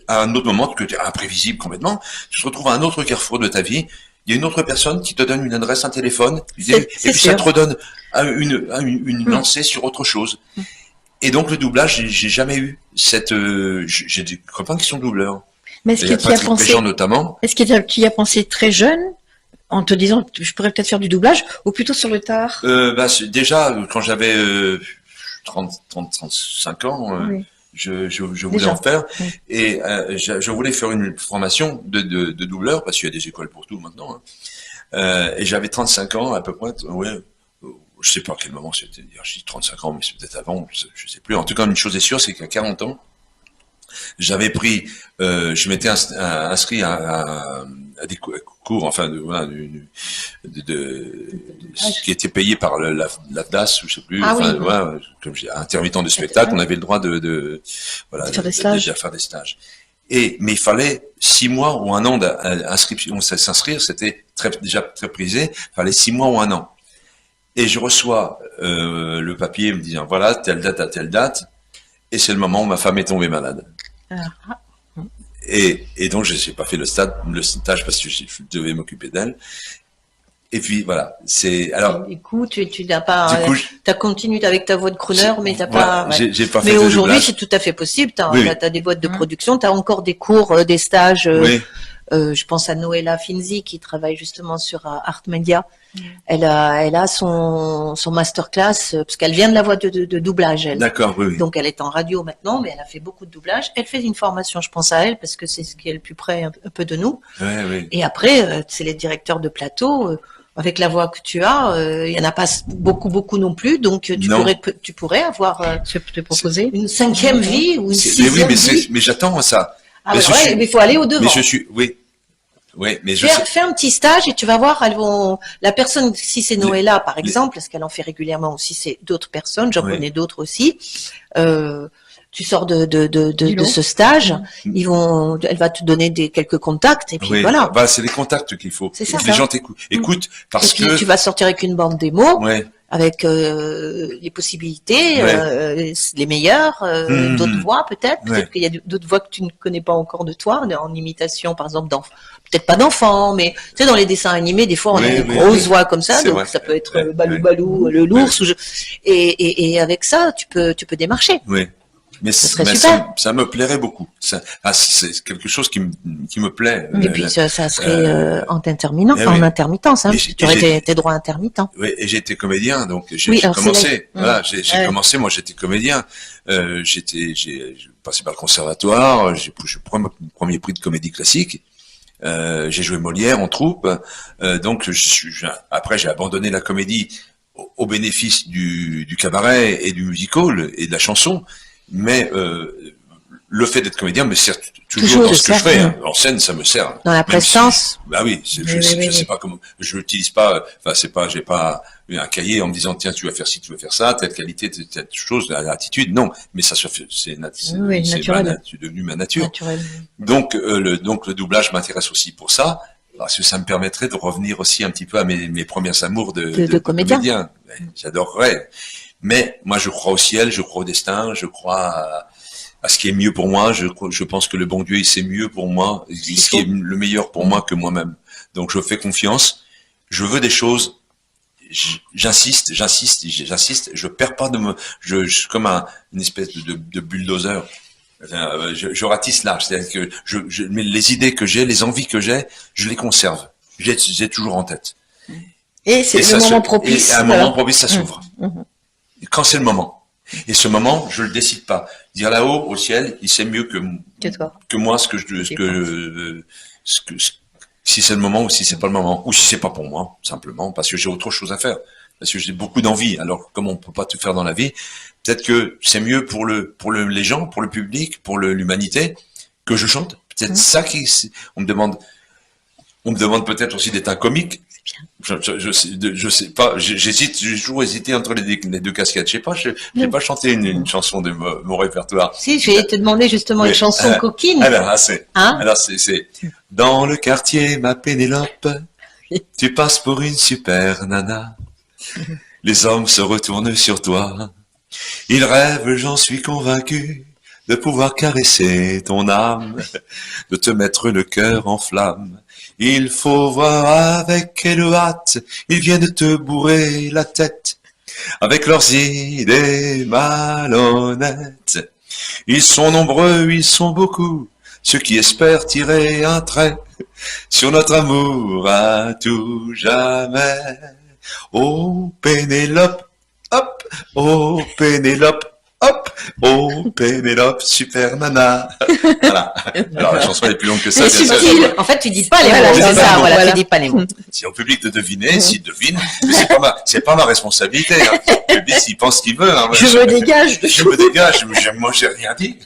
à un autre moment, que tu es imprévisible complètement, tu te retrouves à un autre carrefour de ta vie. Il y a une autre personne qui te donne une adresse, un téléphone, et puis ça te redonne une lancée sur autre chose. Et donc le doublage, j'ai jamais eu j'ai des copains qui sont doubleurs. Mais est-ce que tu as pensé, notamment. Est-ce que tu y as pensé très jeune, en te disant je pourrais peut-être faire du doublage, ou plutôt sur le tard? Déjà quand j'avais 35 ans. Oui. Je voulais en faire et je voulais faire une formation de doubleur parce qu'il y a des écoles pour tout maintenant. Et j'avais 35 ans à peu près. Ouais, je sais pas à quel moment c'était. Je dis 35 ans, mais c'est peut-être avant. Je sais plus. En tout cas, une chose est sûre, c'est qu'à 40 ans, j'avais pris. Je m'étais inscrit à des cours, enfin, qui était payé par l'AFDAS, je sais plus, comme j'ai intermittent de spectacle, on avait le droit de faire des stages. Mais il fallait 6 mois ou 1 an d'inscription, s'inscrire, c'était déjà très prisé, il fallait 6 mois ou 1 an. Et je reçois le papier me disant voilà, telle date à telle date, et c'est le moment où ma femme est tombée malade. Ah. Et donc je n'ai pas fait le stage parce que je devais m'occuper d'elle. Et puis voilà, c'est alors. Du coup, tu n'as pas. Du coup, t'as continué avec ta voix de crooner, mais t'as voilà, pas. J'ai pas fait. Mais aujourd'hui, c'est tout à fait possible. T'as des boîtes de production, t'as encore des cours, des stages. Je pense à Noëlla Finzi qui travaille justement sur Art Media. Elle a son masterclass parce qu'elle vient de la voix de doublage. D'accord, oui. Donc elle est en radio maintenant, mais elle a fait beaucoup de doublage. Elle fait une formation, je pense à elle parce que c'est ce qui est le plus près un peu de nous. Oui. Et après, c'est les directeurs de plateau. Avec la voix que tu as, il y en a pas beaucoup non plus, donc tu pourrais avoir te proposer une 5e vie ou une 6e vie. Mais j'attends ça. Ah mais il faut aller au devant. Mais mais fais un petit stage et tu vas voir, la personne, si c'est Noëlla par exemple, parce qu'elle en fait régulièrement, ou si c'est d'autres personnes, j'en connais d'autres aussi. Tu sors de ce stage, elle va te donner quelques contacts et puis voilà. Bah, c'est les contacts qu'il faut. C'est ça. Les gens écoutent parce et puis, tu vas sortir avec une bande démo. Ouais. Avec les possibilités, les meilleures, d'autres voix peut-être. Peut-être qu'il y a d'autres voix que tu ne connais pas encore de toi, en imitation par exemple peut-être pas d'enfants, mais tu sais dans les dessins animés des fois on a des grosses voix comme ça, donc ça peut être Balou Balou, le l'ours, et avec ça tu peux démarcher. Oui. Mais ça me plairait beaucoup. C'est quelque chose qui me plaît. Et puis ça serait en intermittence, hein. Tu aurais tes droits intermittents. Oui, et j'étais comédien, donc j'ai commencé. Voilà, j'ai commencé. Moi, j'étais comédien. J'ai passé par le conservatoire. J'ai pris mon premier prix de comédie classique. J'ai joué Molière en troupe. Donc après, j'ai abandonné la comédie au bénéfice du cabaret et du musical et de la chanson. Mais le fait d'être comédien me sert toujours dans ce que je fais. Hein. En scène, ça me sert. Dans la prestance. Bah oui, je sais pas comment. Je l'utilise pas. Enfin, j'ai pas un cahier en me disant tiens, tu vas faire ci, tu vas faire ça, telle qualité, telle chose, l'attitude. Non, mais ça se fait. C'est devenu ma nature. Naturel. Donc le doublage m'intéresse aussi pour ça. Parce que ça me permettrait de revenir aussi un petit peu à mes premiers amours de comédien. J'adorerais. Mais moi, je crois au ciel, je crois au destin, je crois à ce qui est mieux pour moi. Je pense que le bon Dieu, il sait mieux pour moi, ce qui est le meilleur pour moi que moi-même. Donc, je fais confiance. Je veux des choses. J'insiste. Je perds pas je suis comme une espèce de bulldozer. Je ratisse large. C'est-à-dire que mais les idées que j'ai, les envies que j'ai, je les conserve. J'ai toujours en tête. Et c'est le moment propice. Et à un moment propice, ça s'ouvre. Quand c'est le moment. Et ce moment, je le décide pas. Dire là-haut, au ciel, il sait mieux que moi si c'est le moment ou si c'est pas le moment. Ou si c'est pas pour moi, simplement, parce que j'ai autre chose à faire. Parce que j'ai beaucoup d'envie. Alors, comme on peut pas tout faire dans la vie, peut-être que c'est mieux pour les gens, pour le public, pour l'humanité, que je chante. Peut-être ça on me demande peut-être aussi d'être un comique. Je sais pas, j'ai toujours hésité entre les deux casquettes. J'ai pas chanté une chanson de mon répertoire. Si, je vais te demander justement une chanson coquine. Alors c'est dans le quartier, ma Pénélope, tu passes pour une super nana. Les hommes se retournent sur toi. Ils rêvent, j'en suis convaincu, de pouvoir caresser ton âme, de te mettre le cœur en flamme. Il faut voir avec quelle hâte ils viennent te bourrer la tête avec leurs idées malhonnêtes. Ils sont nombreux, ils sont beaucoup, ceux qui espèrent tirer un trait sur notre amour à tout jamais. Oh Pénélope, hop, oh Pénélope, hop, oh Pénélope, super nana. Voilà. Alors la chanson est plus longue que ça. C'est subtil. En fait, tu dis pas les mots. C'est ça, voilà. Tu dis pas les mots. C'est au public de deviner, s'il devine. Mais c'est pas ma responsabilité. Hein. Le public, s'il pense ce qu'il veut. Hein. Je me dégage. Moi, j'ai rien dit.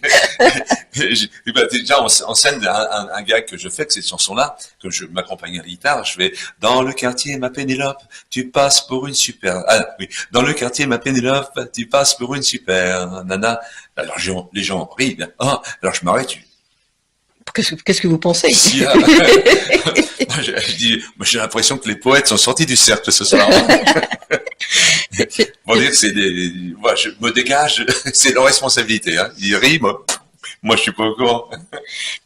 Déjà, en scène, un gag que je fais, que cette chanson-là, que je m'accompagne à la guitare, je fais dans le quartier, ma Pénélope, tu passes pour une super. Ah oui. Dans le quartier, ma Pénélope, tu passes pour une super nana. Alors les gens rient. Ah, alors je m'arrête. Qu'est-ce que vous pensez? Je dis, j'ai l'impression que les poètes sont sortis du cercle ce soir. Pour dire que c'est moi, je me dégage, c'est leur responsabilité, hein. Ils rient, moi, je suis pas au courant.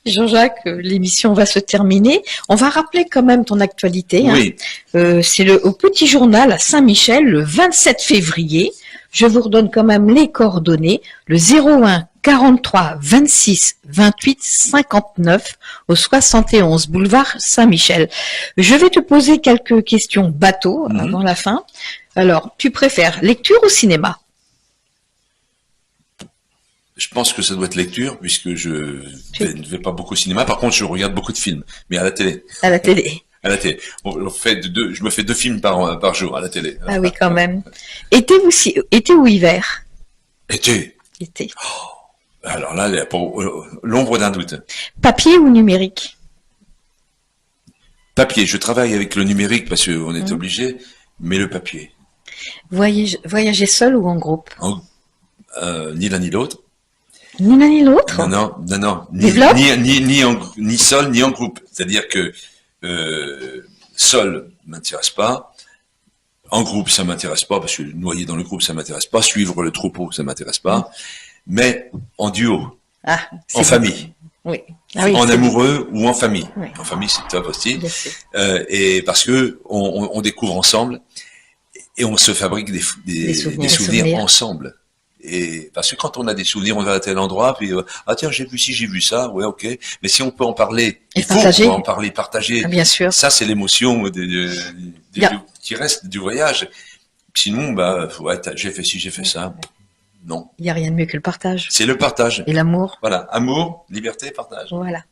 Jean-Jacques, l'émission va se terminer. On va rappeler quand même ton actualité. Oui. C'est au Petit Journal à Saint-Michel, le 27 février. Je vous redonne quand même les coordonnées. Le 01 43 26 28 59 au 71 boulevard Saint-Michel. Je vais te poser quelques questions bateau avant la fin. Alors, tu préfères lecture ou cinéma? Je pense que ça doit être lecture, puisque je ne vais pas beaucoup au cinéma. Par contre, je regarde beaucoup de films, mais à la télé. À la télé. À la télé. Je me fais 2 films par jour à la télé. Ah oui, quand même. Été ou hiver? Été. Été. Alors là, pour l'ombre d'un doute. Papier ou numérique? Papier. Je travaille avec le numérique parce qu'on est obligé, mais le papier. Voyager seul ou en groupe? Ni l'un ni l'autre. Ni l'un ni l'autre? Non. Ni seul, ni en groupe. C'est-à-dire que seul m'intéresse pas. En groupe, ça m'intéresse pas, parce que noyer dans le groupe, ça m'intéresse pas. Suivre le troupeau, ça m'intéresse pas. Mais en duo. En famille. Oui. En amoureux ou en famille. Oui. En famille, c'est top aussi. Et parce que on découvre ensemble et on se fabrique des souvenirs ensemble. Et parce que quand on a des souvenirs, on va à tel endroit, puis tiens, j'ai vu ci, j'ai vu ça, ouais, ok. Mais si on peut en parler, il faut pouvoir en parler, partager. Bien sûr. Ça, c'est l'émotion qui reste du voyage. Sinon, j'ai fait ci, j'ai fait ça. Non. Il n'y a rien de mieux que le partage. C'est le partage. Et l'amour. Voilà, amour, liberté, partage. Voilà.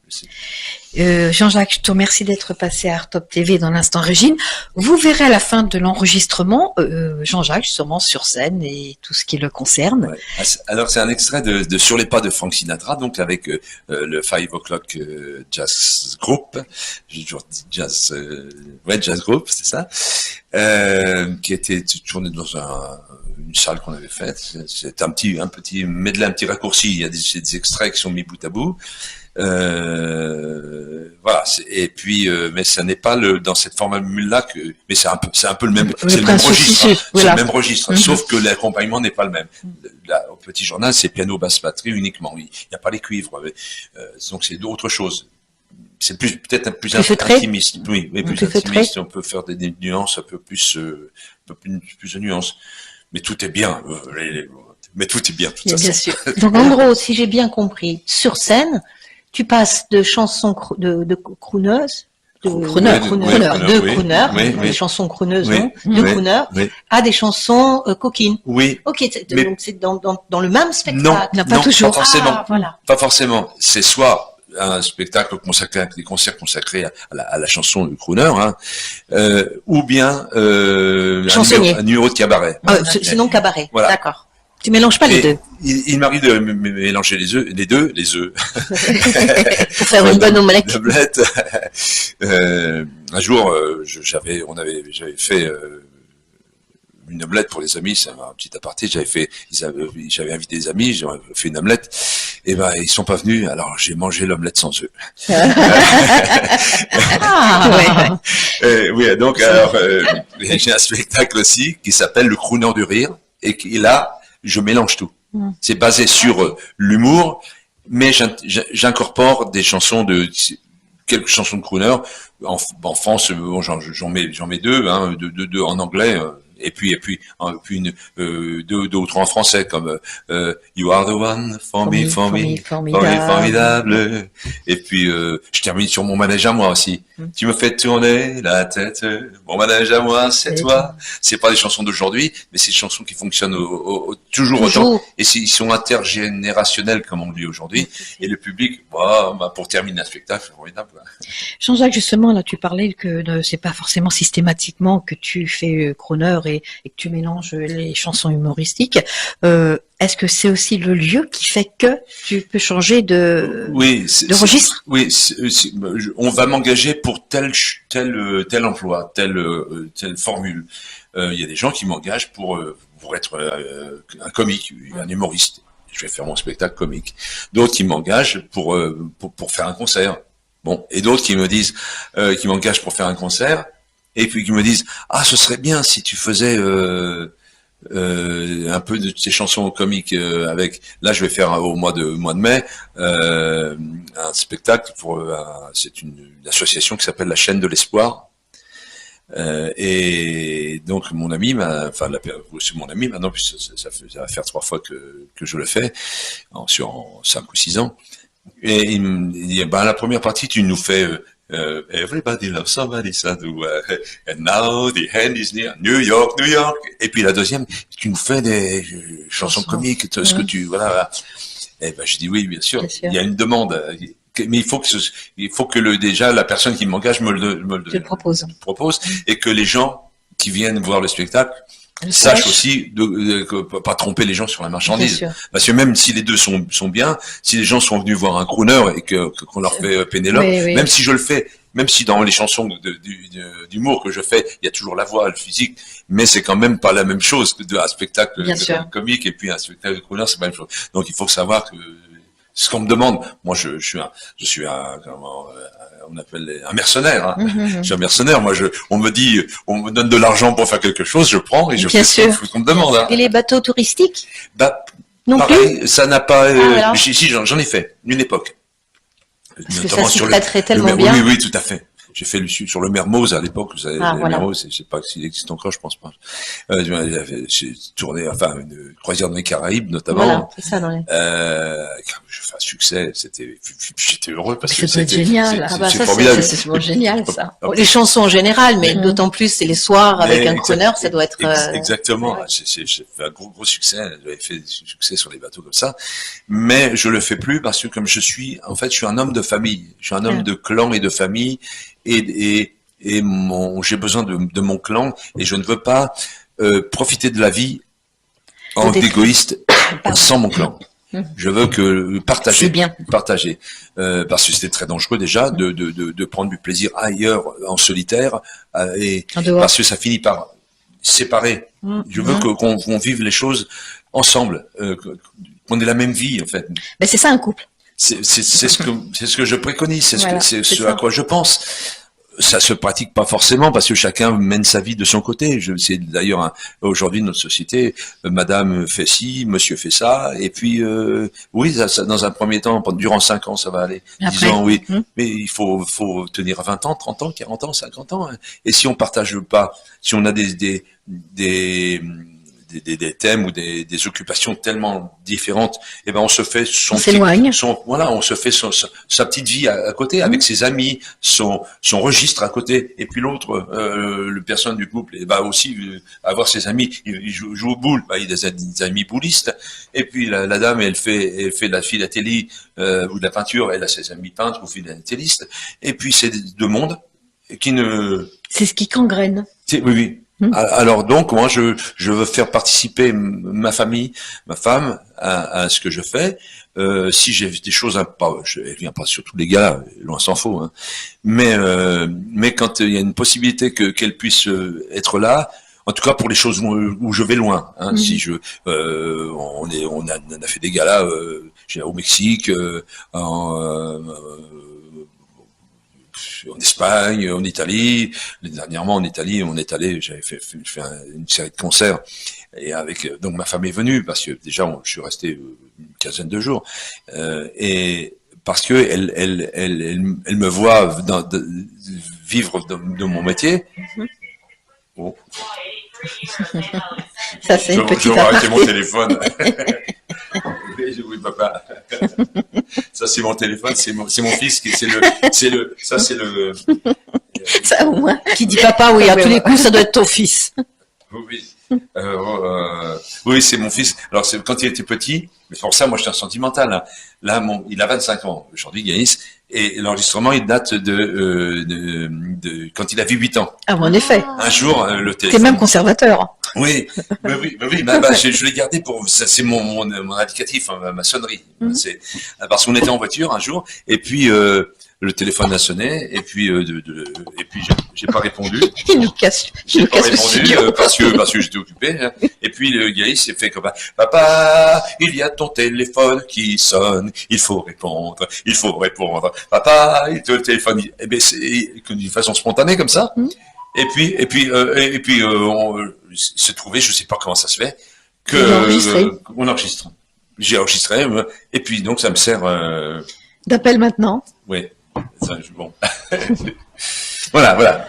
Jean-Jacques, je te remercie d'être passé à Artop TV dans l'instant Régine. Vous verrez à la fin de l'enregistrement Jean-Jacques sûrement sur scène et tout ce qui le concerne. Ouais. Alors c'est un extrait de Sur les pas de Frank Sinatra, donc avec le 5 O'Clock Jazz Group. J'ai toujours dit jazz group, c'est ça, qui était tourné dans une salle qu'on avait faite. C'est un petit medley, un petit raccourci. Il y a des extraits qui sont mis bout à bout. Voilà. Et puis, mais ça n'est pas dans cette formule-là mais c'est un peu le même, c'est le même registre. C'est le même registre, sauf que l'accompagnement n'est pas le même. Là, au Petit Journal, c'est piano, basse, batterie uniquement. Il n'y a pas les cuivres. Donc c'est d'autres choses. C'est peut-être plus intimiste. Oui, plus intimiste. On peut faire des nuances un peu plus de nuances. Mais tout est bien. Mais tout est bien. Bien sûr. Donc en gros, si j'ai bien compris, sur scène, tu passes de chansons de crooneuses, des chansons crooneuses, à des chansons coquines. Oui. Ok, donc c'est dans le même spectacle. Non, pas toujours. Pas forcément. Voilà. Pas forcément. C'est soit un spectacle consacré, des concerts consacrés à la chanson du crooner, ou bien un numéro de cabaret. Sinon cabaret. Voilà. D'accord. Tu mélanges pas les deux. Il m'arrive de mélanger les deux. Pour faire une bonne omelette. Un jour, j'avais fait une omelette pour les amis, c'est un petit aparté. J'avais invité des amis, j'avais fait une omelette. Et ils sont pas venus, alors j'ai mangé l'omelette sans eux. Oui, donc alors j'ai un spectacle aussi qui s'appelle Le Crooner du rire, et là je mélange tout. C'est basé sur l'humour, mais j'incorpore des chansons quelques chansons de crooner. En France, j'en mets deux en anglais. Et puis deux ou trois en français comme You Are the One for me, formidable. Et puis je termine sur Mon manège à moi aussi. Tu me fais tourner la tête, mon manège à moi, c'est toi. C'est pas des chansons d'aujourd'hui, mais c'est des chansons qui fonctionnent toujours autant. Et ils sont intergénérationnels comme on dit aujourd'hui. Et le public, pour terminer un spectacle, c'est formidable. Jean-Jacques, justement, là, tu parlais que c'est pas forcément systématiquement que tu fais crooner et que tu mélanges les chansons humoristiques. Est-ce que c'est aussi le lieu qui fait que tu peux changer de registre? Oui, on va m'engager pour tel emploi, telle formule. Il y a des gens qui m'engagent pour être un comique, un humoriste. Je vais faire mon spectacle comique. D'autres qui m'engagent pour faire un concert. Bon, et d'autres qui me disent, qui m'engagent pour faire un concert, et puis qui me disent, ce serait bien si tu faisais un peu de ces chansons comiques avec. Là, je vais faire au mois de mai un spectacle pour. C'est une association qui s'appelle la Chaîne de l'Espoir. Et donc mon ami, c'est mon ami maintenant, puisque ça va faire 3 fois que je le fais sur 5 ou 6 ans. Et il me dit, la première partie, tu nous fais Everybody loves somebody, ça, and now the end is near, New York, New York. Et puis la deuxième, tu nous fais des chansons comiques, ce que tu, voilà. Et ben, je dis oui, bien sûr. Il y a une demande, mais il faut que déjà la personne qui m'engage me le propose, et que les gens qui viennent voir le spectacle sache aussi de pas tromper les gens sur la marchandise, parce que même si les deux sont bien, si les gens sont venus voir un crooner et qu'on leur fait Pénélope, même si je le fais, même si dans les chansons d'humour que je fais, il y a toujours la voix, le physique, mais c'est quand même pas la même chose que un spectacle comique et puis un spectacle de crooner, c'est pas la même chose. Donc il faut savoir que ce qu'on me demande, moi je suis on appelle un mercenaire. Je suis un mercenaire. Moi, on me donne de l'argent pour faire quelque chose, je prends et je fais ce qu'on me demande. Et les bateaux touristiques? Non pareil, plus. Ça n'a pas. Si, j'en ai fait une époque. Parce que ça s'y prêterait tellement bien. Oui, tout à fait. J'ai fait sur le Mermoz à l'époque, vous savez, le Mermoz, je sais pas s'il existe encore, je pense pas. J'ai tourné, une croisière dans les Caraïbes, notamment. Voilà, c'est ça, je fais un succès, j'étais heureux parce que c'était génial. C'est formidable. C'est vraiment génial, ça. Les chansons en général, mais d'autant plus, c'est les soirs avec un crooner, ça doit être... Exactement. J'ai fait un gros succès. J'avais fait du succès sur les bateaux comme ça. Mais je le fais plus parce que comme je suis un homme de famille. Je suis un homme de clan et de famille. Et j'ai besoin de mon clan et je ne veux pas profiter de la vie en égoïste sans mon clan. Je veux partager, parce que c'était très dangereux déjà de prendre du plaisir ailleurs en solitaire et parce que ça finit par séparer. Je veux qu'on vive les choses ensemble, qu'on ait la même vie en fait. Ben c'est ça un couple. C'est ce que je préconise, c'est ce à quoi je pense. Ça se pratique pas forcément parce que chacun mène sa vie de son côté. C'est d'ailleurs aujourd'hui notre société, Madame fait ci, Monsieur fait ça, et puis oui, ça, dans un premier temps, durant 5 ans, ça va aller. 10 ans, oui, mais il faut tenir 20 ans, 30 ans, 40 ans, 50 ans. Hein. Et si on partage pas, si on a des thèmes ou des occupations tellement différentes, et ben on se fait on se fait sa petite vie à côté avec ses amis, son registre à côté, et puis l'autre, le personne du couple, il va aussi avoir ses amis, il joue au boule, il a des amis boulistes, et puis la dame elle fait de la philatélie ou de la peinture, elle a ses amis peintres ou philatélistes, et puis c'est deux mondes qui ne... C'est ce qui gangrène. Oui. Alors donc moi je veux faire participer ma famille, ma femme à ce que je fais. Si j'ai des choses elle vient pas sur tous les gars, loin s'en faut. Hein. Mais quand il y a une possibilité qu'elle puisse être là, en tout cas pour les choses où je vais loin. Hein, si on a fait des galas au Mexique, en Espagne, en Italie. Dernièrement, en Italie, on est allé, j'avais fait une série de concerts. Et donc ma femme est venue, parce que déjà, je suis resté une quinzaine de jours. Et parce que elle me voit vivre de mon métier. Oh. Ça, c'est une petite Je vais arrêter mon téléphone. Oui, papa. Ça, c'est mon téléphone, c'est mon fils Ça, au moins. Qui dit papa, oui, à tous les coups, ça doit être ton fils. Oui. Oui, c'est mon fils. Alors, c'est quand il était petit, mais pour ça, moi, je suis un sentimental. Hein. Là, il a 25 ans aujourd'hui, Gaïs, et l'enregistrement, il date de quand il avait 8 ans. Ah, en effet. Un jour, le téléphone. T'es même conservateur. Oui. Je l'ai gardé ça, c'est mon indicatif, hein, ma sonnerie. C'est parce qu'on était en voiture un jour, et puis le téléphone a sonné, et puis j'ai pas répondu. Il nous casse. J'ai pas répondu parce que j'étais occupé. Hein. Et puis le gars il s'est fait comme papa, il y a ton téléphone qui sonne, il faut répondre. Papa, le téléphone, c'est d'une façon spontanée comme ça. s'est trouvé, je sais pas comment ça se fait, que on enregistre. J'ai enregistré, et puis donc ça me sert. D'appel maintenant. Oui. Bon. Voilà.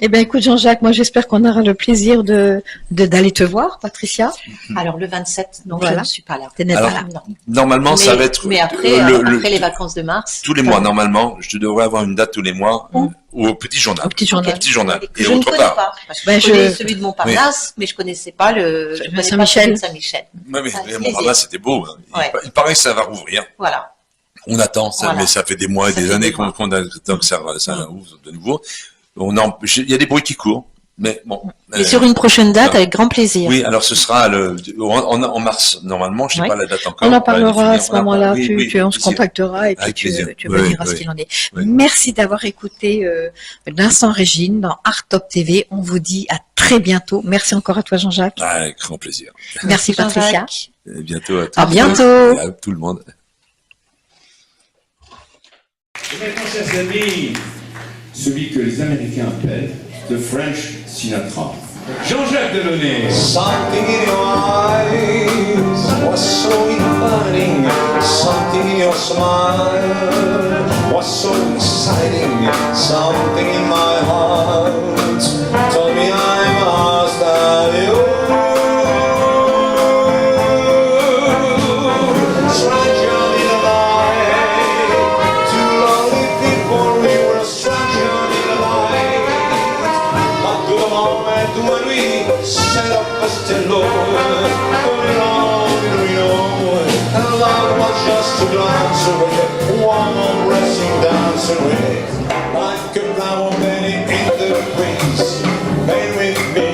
Eh bien, écoute, Jean-Jacques, moi, j'espère qu'on aura le plaisir d'aller te voir, Patricia. Alors, le 27, donc voilà. Je ne suis pas là. Tu n'es pas là. Non. Normalement, ça va être... Mais après les vacances de mars. Tous les mois, normalement, je devrais avoir une date tous les mois au Petit Journal. Au Petit Journal. Et je ne connais pas. Parce que je connais celui de Montparnasse, mais je ne connaissais pas Saint-Michel. Oui, mais Montparnasse, c'était beau. Il paraît que ça va rouvrir. Voilà. On attend, mais ça fait des mois et des années qu'on attend que ça ouvre de nouveau. Il y a des bruits qui courent, mais bon. Et sur une prochaine date, avec grand plaisir. Oui, alors ce sera en mars, normalement, je ne sais pas la date encore. On en parlera à ce moment-là, on se contactera et puis tu me diras ce qu'il en est. Oui. Merci d'avoir écouté l'Instant Régine dans Art Top TV. On vous dit à très bientôt. Merci encore à toi, Jean-Jacques. Avec grand plaisir. Merci, Patricia. Et bientôt à tous. À bientôt. Et à tout le monde. Maintenant, chers amis, celui que les Américains appellent The French Sinatra. Jean-Jacques Delaunay. Something in your eyes was so inviting. Something in your smile was so exciting. Something in my heart told me I must have you. Stranger in the light, two lonely people, we were stranger in the light. Up to the moment when we set up a still going on, and love was just a glance away, one more pressing dance away, like a flower penny in the breeze. Play with me,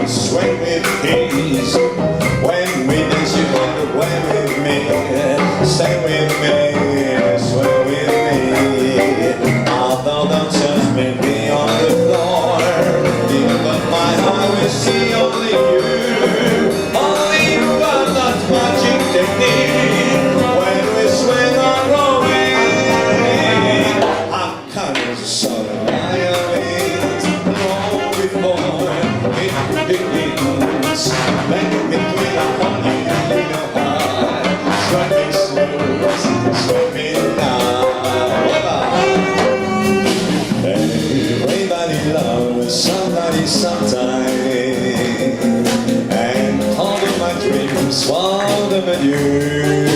swing with ease. When we dance together, play with me, stay with me, swing with me. Other dancers may be on the floor, but my heart will see only you, but that magic technique. When we swing on rolling, I can't sort of violate long before it begins. Let me twin upon you in your heart, striking slow, swimming now. Everybody loves somebody sometime, and all of my dreams fall them adieu.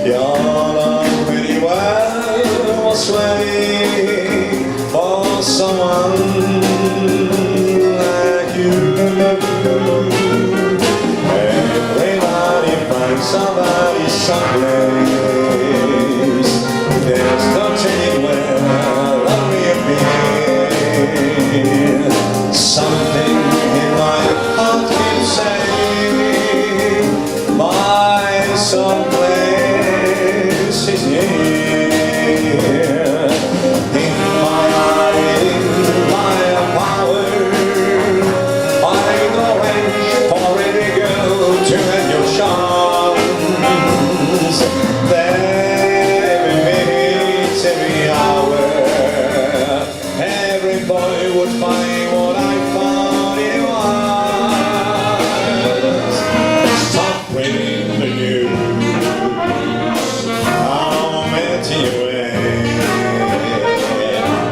Your love pretty well was waiting for someone like you. Everybody finds somebody someplace. There's not anywhere love reappear. Something in my heart keeps saying my someplace is near. In my heart, in my power, I go and for every girl to end your charms. Every minute, every hour, every boy would find what I found it was. Stop reading the news. I'll met you in.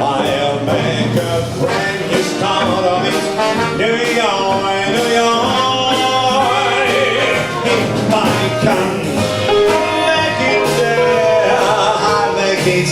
I'll make a brand new start of it. New York, New York. If I can make it there, I'll make it